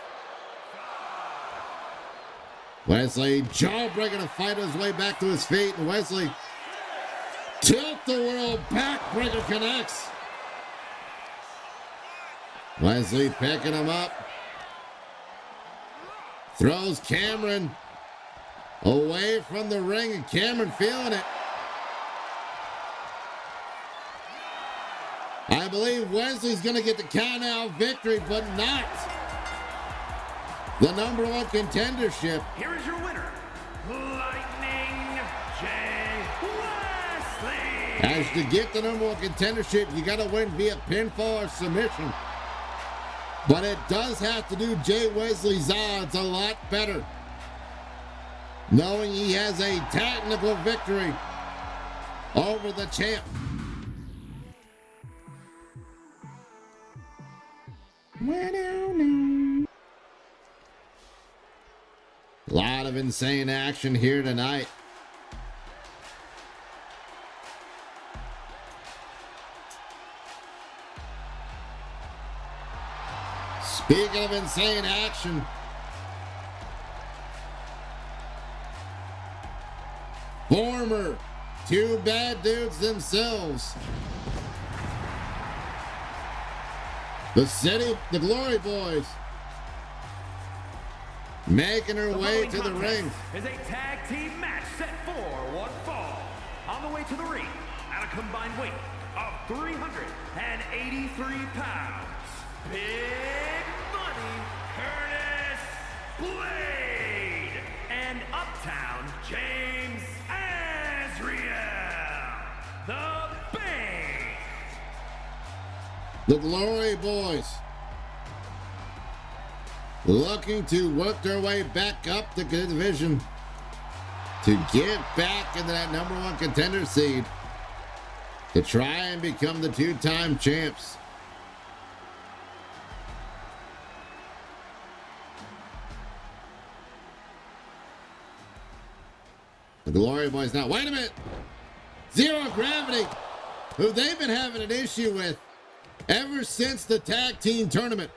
Wesley jawbreaker to fight his way back to his feet. And Wesley tilt the world backbreaker connects. Wesley picking him up. Throws Cameron away from the ring, and Cameron feeling it. I believe Wesley's going to get the count-out victory, but not the number 1 contendership. Here is your winner, Lightning Jay Wesley. As to get the number 1 contendership, you got to win via pinfall or submission. But it does have to do Jay Wesley's odds a lot better, knowing he has a technical victory over the champ. A lot of insane action here tonight. Speaking of insane action, former 2 bad dudes themselves. The Glory Boys, making her way to the ring. Is a tag team match set for 1 fall. On the way to the ring at a combined weight of 383 pounds. Big Money Curtis Blade and Uptown James Azriel. The Bank. The Glory Boys looking to work their way back up the division to get back into that number 1 contender seed to try and become the 2-time champs. The Glory Boys now, wait a minute! Zero Gravity, who they've been having an issue with ever since the tag team tournament,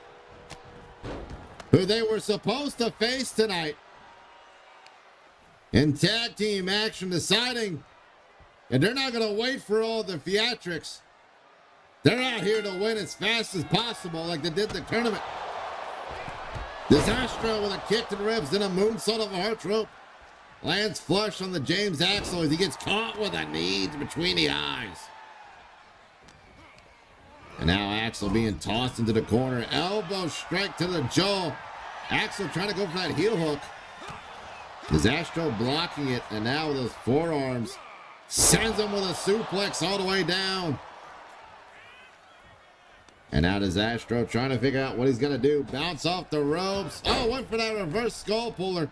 who they were supposed to face tonight in tag team action, deciding and they're not going to wait for all the theatrics. They're out here to win as fast as possible like they did the tournament. Disastro with a kick to the ribs, then a moonsault of a heart rope. Lands flush on the James Axel as he gets caught with a knee between the eyes. And now Axel being tossed into the corner. Elbow strike to the jaw. Axel trying to go for that heel hook. Disastro blocking it, and now with those forearms, sends him with a suplex all the way down. And now Disastro trying to figure out what he's going to do. Bounce off the ropes. Oh, went for that reverse skull puller.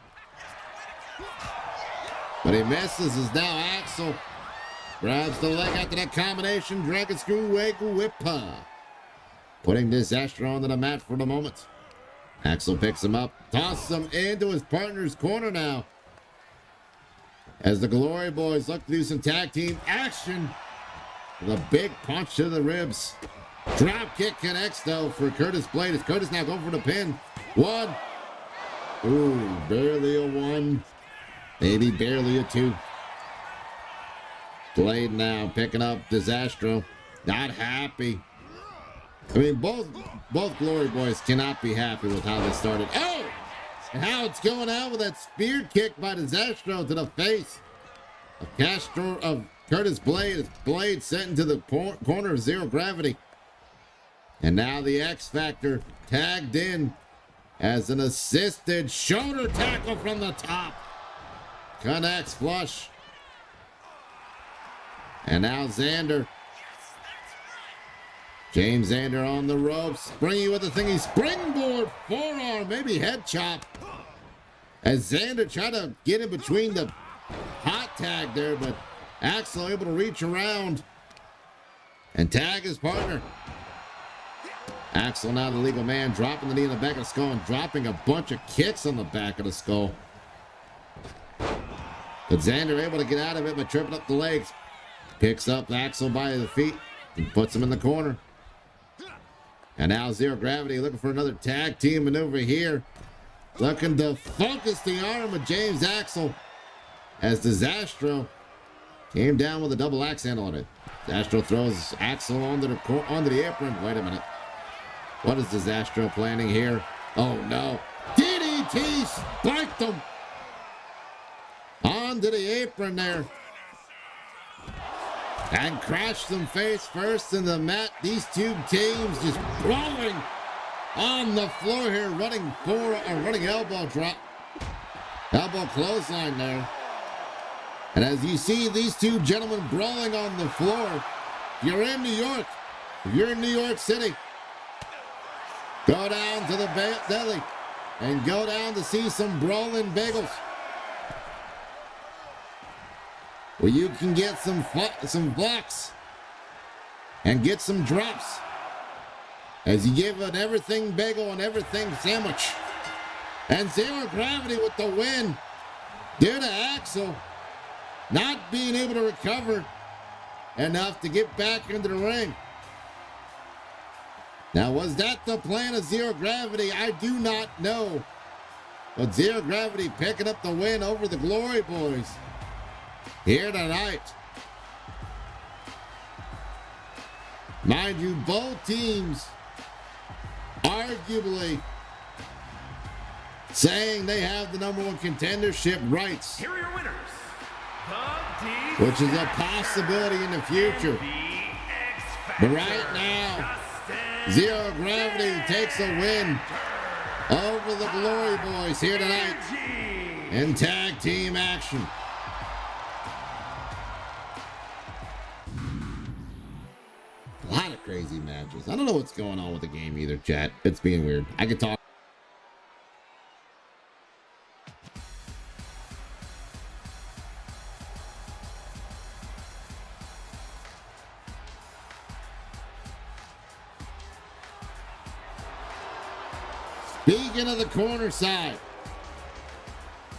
But he misses as now Axel grabs the leg after that combination. Dragon Screw Wiggle Whipper. Putting Disastro onto the mat for the moment. Axel picks him up, tosses him into his partner's corner now. As the Glory Boys look to do some tag team action. With a big punch to the ribs. Drop kick connects though for Curtis Blade. As Curtis now going for the pin. One. Ooh, barely a one. Maybe barely a two. Blade now picking up Disastro. Not happy. I mean, both Glory Boys cannot be happy with how this started. Oh! And how it's going out with that spear kick by Disastro to the face of Curtis Blade. As Blade sent into the corner of zero gravity. And now the X Factor tagged in as an assisted shoulder tackle from the top. Connects flush. And now Xander. James Xander on the ropes. Springy with the thingy. Springboard forearm. Maybe head chop. As Xander tried to get in between the hot tag there. But Axel able to reach around and tag his partner. Axel now the legal man. Dropping the knee in the back of the skull. And dropping a bunch of kicks on the back of the skull. But Xander able to get out of it by tripping up the legs. Picks up Axel by the feet. And puts him in the corner. And now Zero Gravity looking for another tag team maneuver here. Looking to focus the arm of James Axel. As Disastro came down with a double axe handle on it. Disastro throws Axel onto the apron. Wait a minute. What is Disastro planning here? Oh no. DDT spiked him. Onto the apron there. And crashed them face first in the mat. These two teams just brawling on the floor here, running elbow drop, elbow clothesline there. And as you see these two gentlemen brawling on the floor, if you're in New York, if you're in New York City, go down to the deli and go down to see some brawling bagels. Where you can get some blocks and get some drops as you give an everything bagel and everything sandwich. And Zero Gravity with the win due to Axel not being able to recover enough to get back into the ring. Now, was that the plan of Zero Gravity? I do not know. But Zero Gravity picking up the win over the Glory Boys here tonight. Mind you, both teams arguably saying they have the #1 contendership rights. Here are your winners. Which is a possibility in the future. But right now, Zero Gravity takes a win over the Glory Boys here tonight in tag team action. A lot of crazy matches. I don't know what's going on with the game either, chat. It's being weird. I could talk. Speaking of the corner side.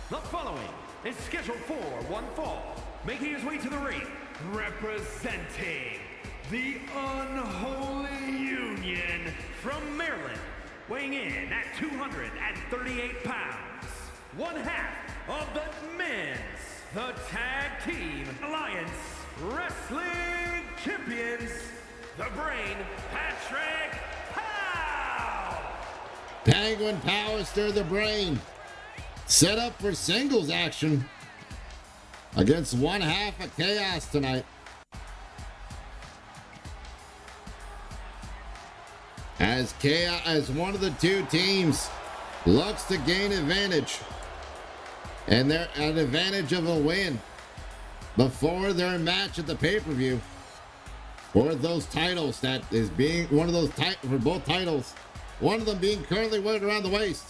The following is scheduled for one fall, making his way to the ring, representing the Unholy Union from Maryland, weighing in at 238 pounds, one half of the the Tag Team Alliance Wrestling Champions, the Brain, Patrick Powell. Penguin Power stir the Brain. Set up for singles action against one half of Chaos tonight. As one of the two teams looks to gain advantage And they're at an advantage of a win before their match at the pay-per-view for those titles. That is being one of those for both titles. One of them being currently wearing around the waist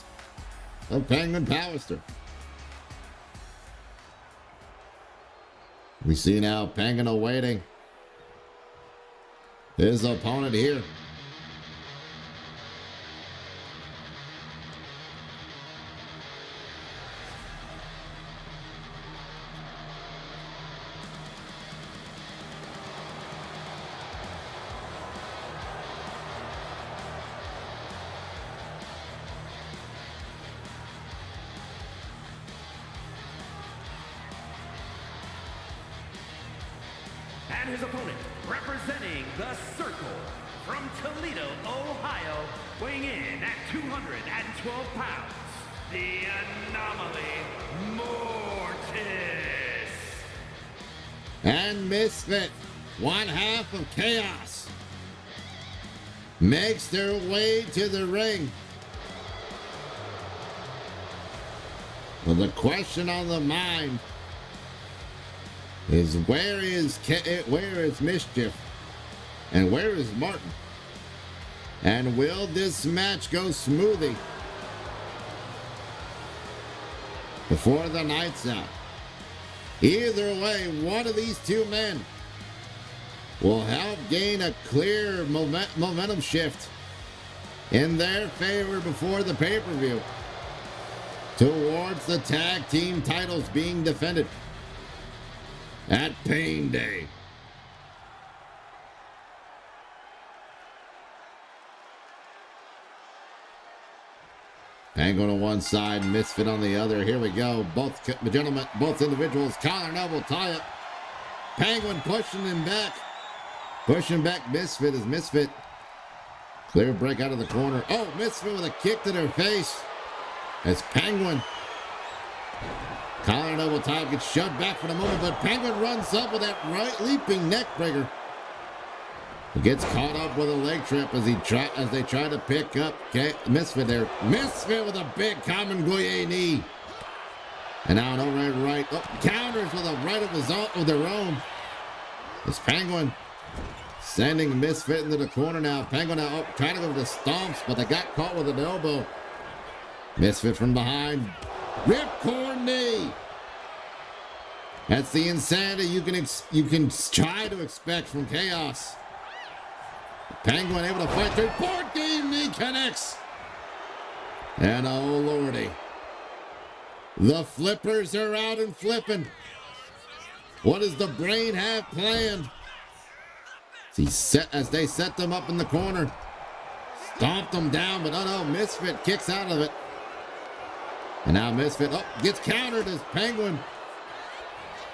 of Penguin Powerster. We see now Penguin awaiting his opponent here. And his opponent, representing the Circle, from Toledo, Ohio, weighing in at 212 pounds, the Anomaly, Mortis. And Misfit, one half of Chaos, makes their way to the ring. Well, the question on the mind is where is Mischief and where is Martin? And will this match go smoothly before the night's out? Either way, one of these two men will help gain a clear momentum shift in their favor before the pay-per-view towards the tag team titles being defended at Pain Day. Penguin on one side, Misfit on the other. Here we go. Both gentlemen, both individuals, collar and elbow tie up. Penguin pushing him back. Pushing back Misfit as Misfit. Clear break out of the corner. Oh, Misfit with a kick to their face. As Penguin, collar and elbow tie gets shoved back for the moment, but Penguin runs up with that right leaping neck breaker. He gets caught up with a leg trip as they try to pick up Misfit there. Misfit with a big common Goye knee. And now an overhead right. Oh, counters with a right of their own. As Penguin sending Misfit into the corner now. Penguin now trying to go to the stomps, but they got caught with an elbow. Misfit from behind. Ripcord knee. That's the insanity you can try to expect from Chaos. Penguin able to fight through. Board game knee connects. And oh lordy. The flippers are out and flipping. What does the brain have planned? As they set them up in the corner. Stomped them down, but oh no, Misfit kicks out of it. And now Misfit gets countered as Penguin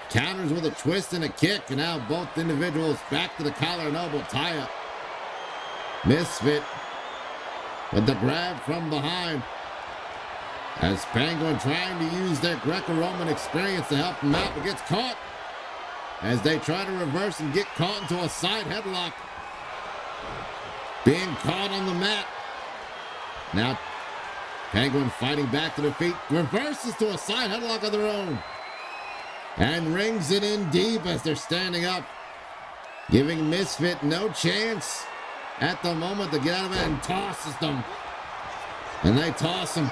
counters with a twist and a kick. And now both individuals back to the collar and elbow tie-up. Misfit with the grab from behind. As Penguin trying to use their Greco-Roman experience to help him out, but gets caught as they try to reverse and get caught into a side headlock. Being caught on the mat. Now Penguin fighting back to their feet, reverses to a side headlock of their own, and rings it in deep as they're standing up, giving Misfit no chance at the moment to get out of it, and tosses them. And they toss him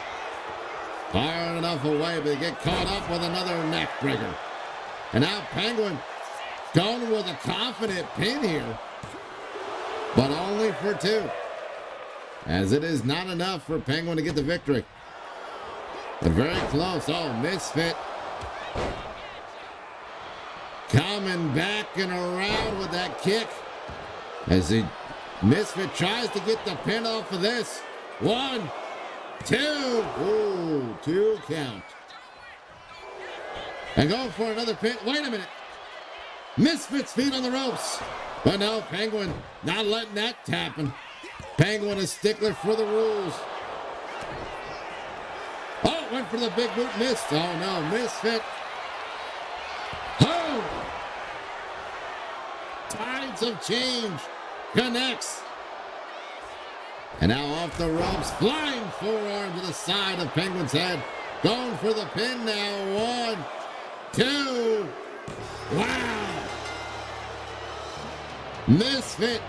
far enough away, but they get caught up with another neck breaker. And now Penguin going with a confident pin here, but only for two, as it is not enough for Penguin to get the victory. But very close. Oh, Misfit coming back and around with that kick as Misfit tries to get the pin off of this. 1, 2. Ooh, 2 count. And going for another pin. Wait a minute. Misfit's feet on the ropes. But no, Penguin not letting that happen. Penguin is stickler for the rules. Oh, went for the big boot, missed. Oh no, Misfit. Oh! Tides of change. Connects. And now off the ropes, flying forearm to the side of Penguin's head. Going for the pin now. 1, 2. Wow. Misfit.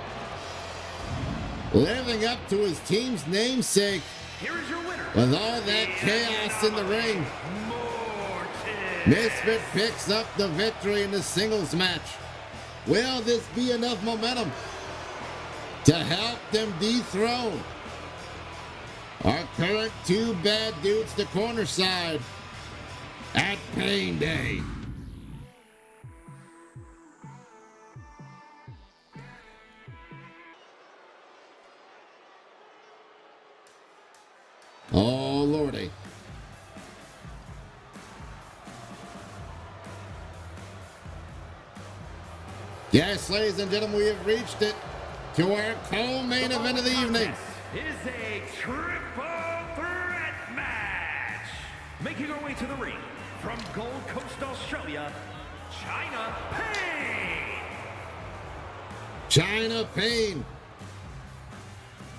Living up to his team's namesake. Here is your winner. With all that chaos in the ring. Misfit picks up the victory in the singles match. Will this be enough momentum to help them dethrone our current two bad dudes to cornerside at Pain Day? Oh, Lordy. Yes, ladies and gentlemen, we have reached it to our co-main event of the evening. Is a triple threat match. Making our way to the ring from Gold Coast, Australia, China Pain. China Pain.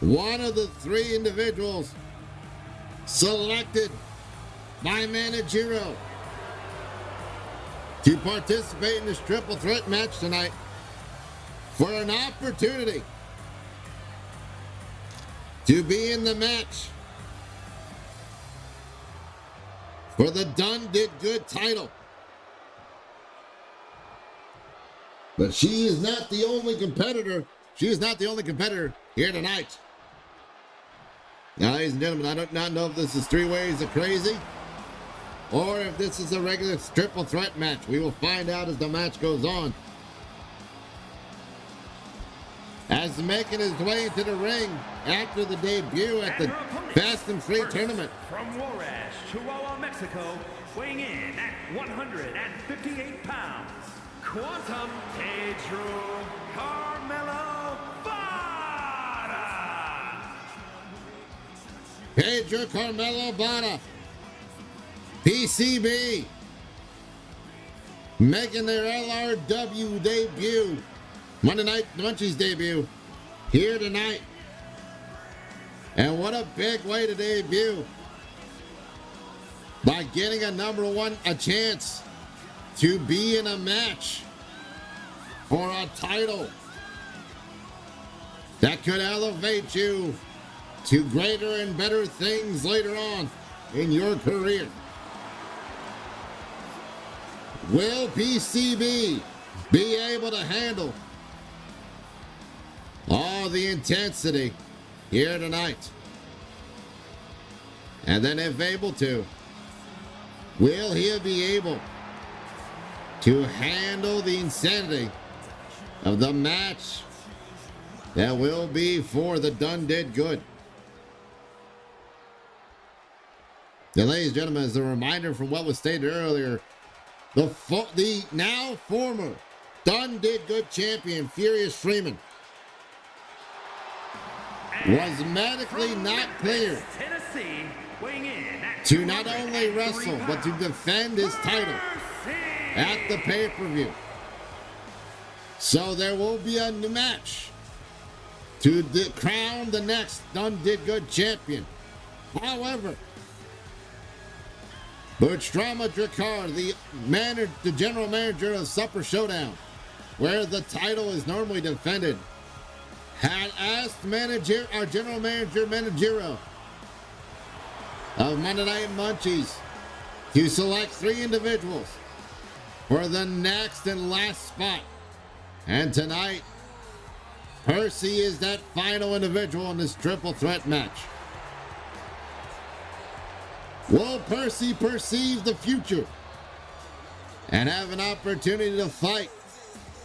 One of the three individuals selected by Managero to participate in this triple threat match tonight for an opportunity to be in the match for the Done Did Good title. But she is not the only competitor. She is not the only competitor here tonight. Now, ladies and gentlemen, I do not know if this is three ways of crazy or if this is a regular triple threat match. We will find out as the match goes on. As making his way into the ring after the debut at the Fast and Free tournament. From Juarez, Chihuahua, Mexico, weighing in at 158 pounds, Quantum Pedro Carmelo Vara. Pedro Carmelo Vara, PCB, making their LRW debut, Monday Night Munchie's debut, here tonight. And what a big way to debut by getting a chance to be in a match for a title that could elevate you to greater and better things later on in your career. Will PCB be able to handle all the intensity here tonight? And then if able to, will he be able to handle the insanity of the match that will be for the Done Did Good? Now, ladies and gentlemen, as a reminder from what was stated earlier, the now former Done Did Good champion, Furious Freeman, was medically not cleared to not only wrestle, but to defend his title at the pay-per-view. So there will be a new match to crown the next Done Did Good champion. However, Butchdrama Drakar, the general manager of Super Showdown, where the title is normally defended, had asked our general manager, Managero, of Monday Night Munchies to select three individuals for the next and last spot. And tonight, Percy is that final individual in this triple threat match. Will Percy perceive the future and have an opportunity to fight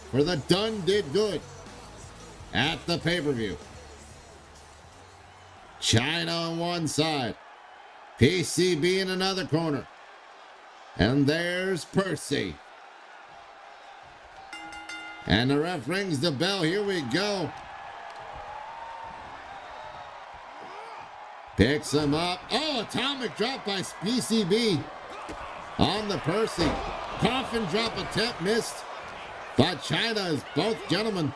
for the Done Did Good at the pay-per-view? China on one side, PCB in another corner, and there's Percy. And the ref rings the bell. Here we go. Picks him up. Oh, atomic drop by PCB on the Percy. Coffin drop attempt missed by China as both gentlemen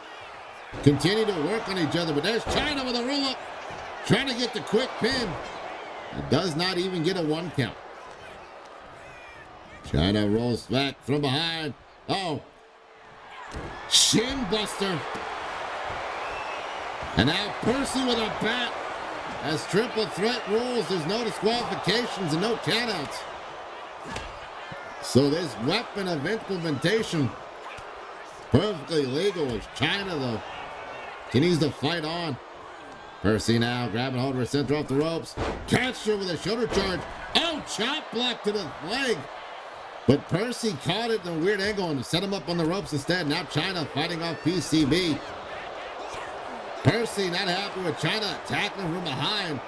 continue to work on each other. But there's China with a roll-up, trying to get the quick pin. It does not even get a one count. China rolls back from behind. Oh. Shin buster. And now Percy with a bat. As triple threat rules, there's no disqualifications and no countouts. So this weapon of implementation, perfectly legal, is China though. He needs to fight on. Percy now grabbing hold of her center off the ropes. Catch her with a shoulder charge. Oh, chop block to the leg. But Percy caught it in a weird angle and set him up on the ropes instead. Now China fighting off PCB. Percy not happy with China attacking her from behind.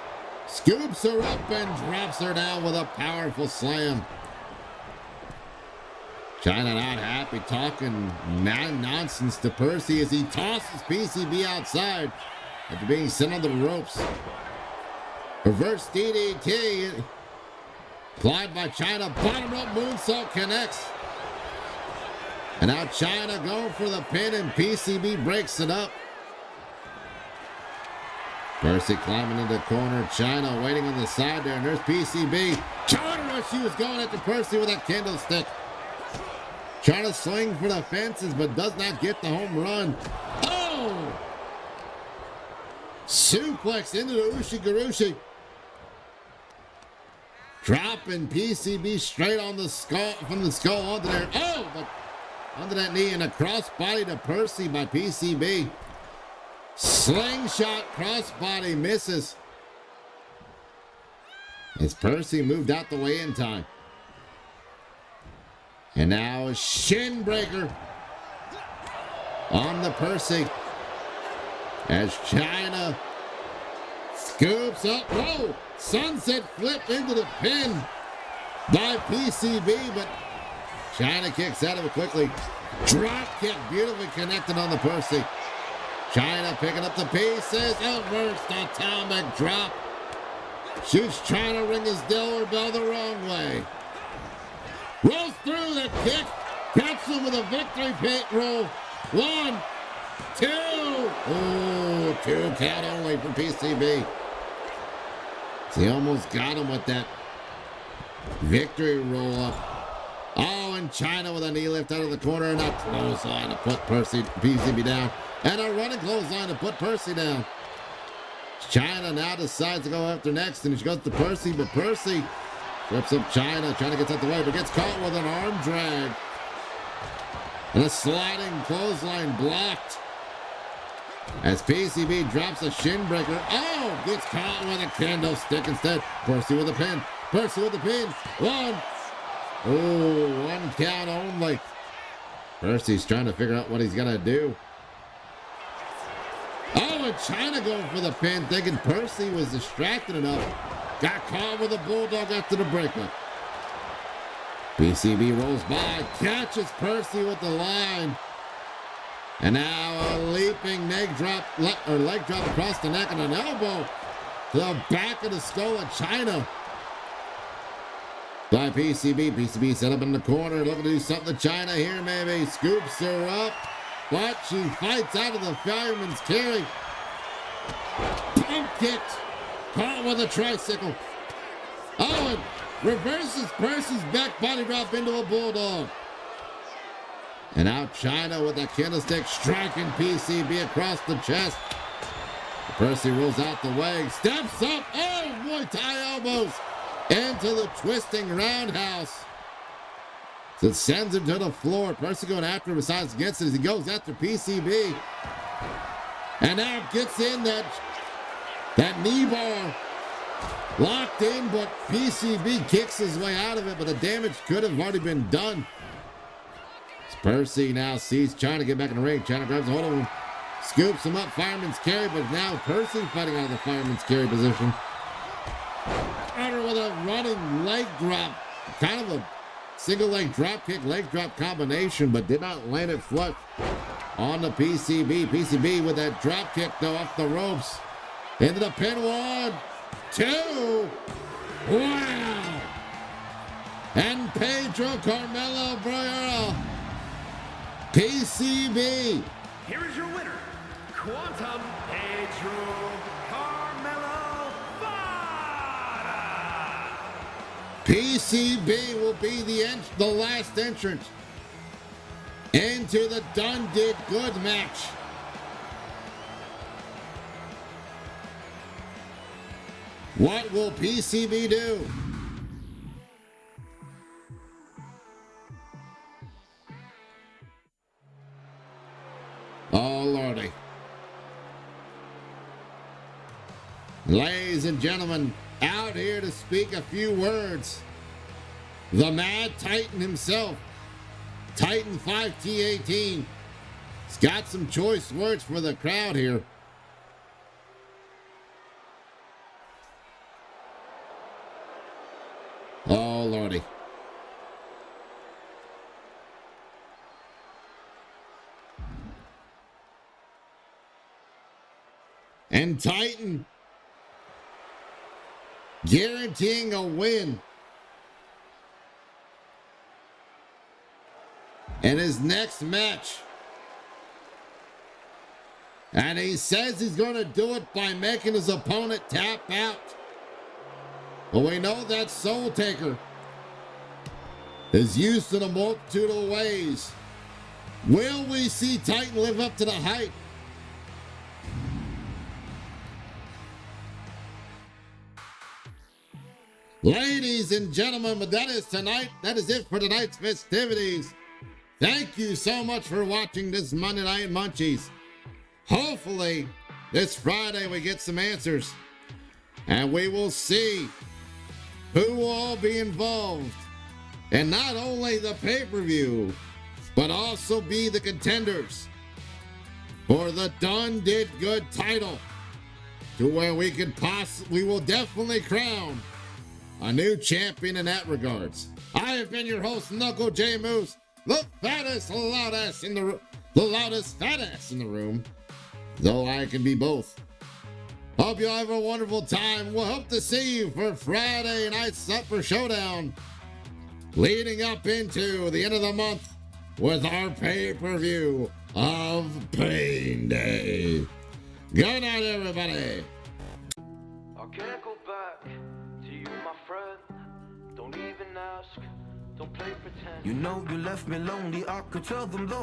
Scoops her up and drops her down with a powerful slam. China not happy, talking nonsense to Percy as he tosses PCB outside after being sent on the ropes. Reverse DDT applied by China. Bottom rope moonsault connects. And now China going for the pin and PCB breaks it up. Percy climbing into the corner. China waiting on the side there. And there's PCB. China, she was going after Percy with that candlestick. Trying to swing for the fences, but does not get the home run. Oh! Suplex into the Ushigurushi. Dropping PCB straight on the skull, from the skull onto there. Oh! But under that knee and a crossbody to Percy by PCB. Slingshot crossbody misses. As Percy moved out the way in time. And now a shin breaker on the Percy. As China scoops up. Whoa! Sunset flip into the pin by PCB, but China kicks out of it quickly. Drop kick beautifully connected on the Percy. China picking up the pieces. Reversed atomic drop. Shoots China, ring his Delaware bell the wrong way. Rolls through the kick. Catches him with a victory pit roll. 1, 2. Oh, 2 count only for PCB. So he almost got him with that victory roll up. Oh, and China with a knee lift out of the corner and a clothesline to put PCB down. And a running clothesline to put Percy down. China now decides to go after next, and she goes to Percy, but Percy rips up China. China gets out the way, but gets caught with an arm drag. And a sliding clothesline blocked. As PCB drops a shin breaker. Oh, gets caught with a candlestick instead. Percy with a pin. Percy with the pin. 1. Oh, 1 count only. Percy's trying to figure out what he's going to do. Oh, and China going for the pin, thinking Percy was distracted enough. Got caught with a bulldog after the breakup. PCB rolls by, catches Percy with the line. And now a leaping leg drop across the neck and an elbow to the back of the skull of China. By PCB. PCB set up in the corner, looking to do something to China here maybe. Scoops her up, but she fights out of the fireman's carry. Pump kicked. Caught with a tricycle. Oh, and reverses Percy's back body drop into a bulldog. And now China with a candlestick striking PCB across the chest. Percy rolls out the way, steps up. Oh, Muay Thai elbows into the twisting roundhouse. So it sends him to the floor. Percy going after him besides against it as he goes after PCB. And now gets in that knee bar. Locked in, but PCB kicks his way out of it, but the damage could have already been done. As Percy now sees China get back in the ring. China grabs a hold of him, scoops him up, fireman's carry, but now Percy fighting out of the fireman's carry position. Counter with a running leg drop, kind of a single leg drop kick, leg drop combination, but did not land it flush on the PCB. PCB with that drop kick though off the ropes. Into the pin. 1, 2. Wow. And Pedro Carmelo Bruyera. PCB. Here is your winner, Quantum Pedro Carmelo Vara. PCB will be the last entrant into the Done Did Good match. What will PCB do? Oh, Lordy. Ladies and gentlemen, out here to speak a few words, the Mad Titan himself, Titan 5T18. He's got some choice words for the crowd here. Oh, Lordy. And Titan guaranteeing a win in his next match. And he says he's going to do it by making his opponent tap out. But we know that Soul Taker is used in a multitude of ways. Will we see Titan live up to the hype? Ladies and gentlemen, but that is tonight. That is it for tonight's festivities. Thank you so much for watching this Monday Night Munchies. Hopefully, this Friday we get some answers. And we will see who will all be involved. And not only the pay-per-view, but also be the contenders for the Done Did Good title. To where we will definitely crown a new champion in that regards. I have been your host, Knuckle J Moose, the fattest, loudest in the loudest, fattest in the room, though I can be both. Hope you all have a wonderful time. We'll hope to see you for Friday Night Supper Showdown, leading up into the end of the month with our pay-per-view of Pain Day. Good night, everybody. I can't go back to you, my friend. Don't even ask, don't play pretend. You know you left me lonely, I could tell them though.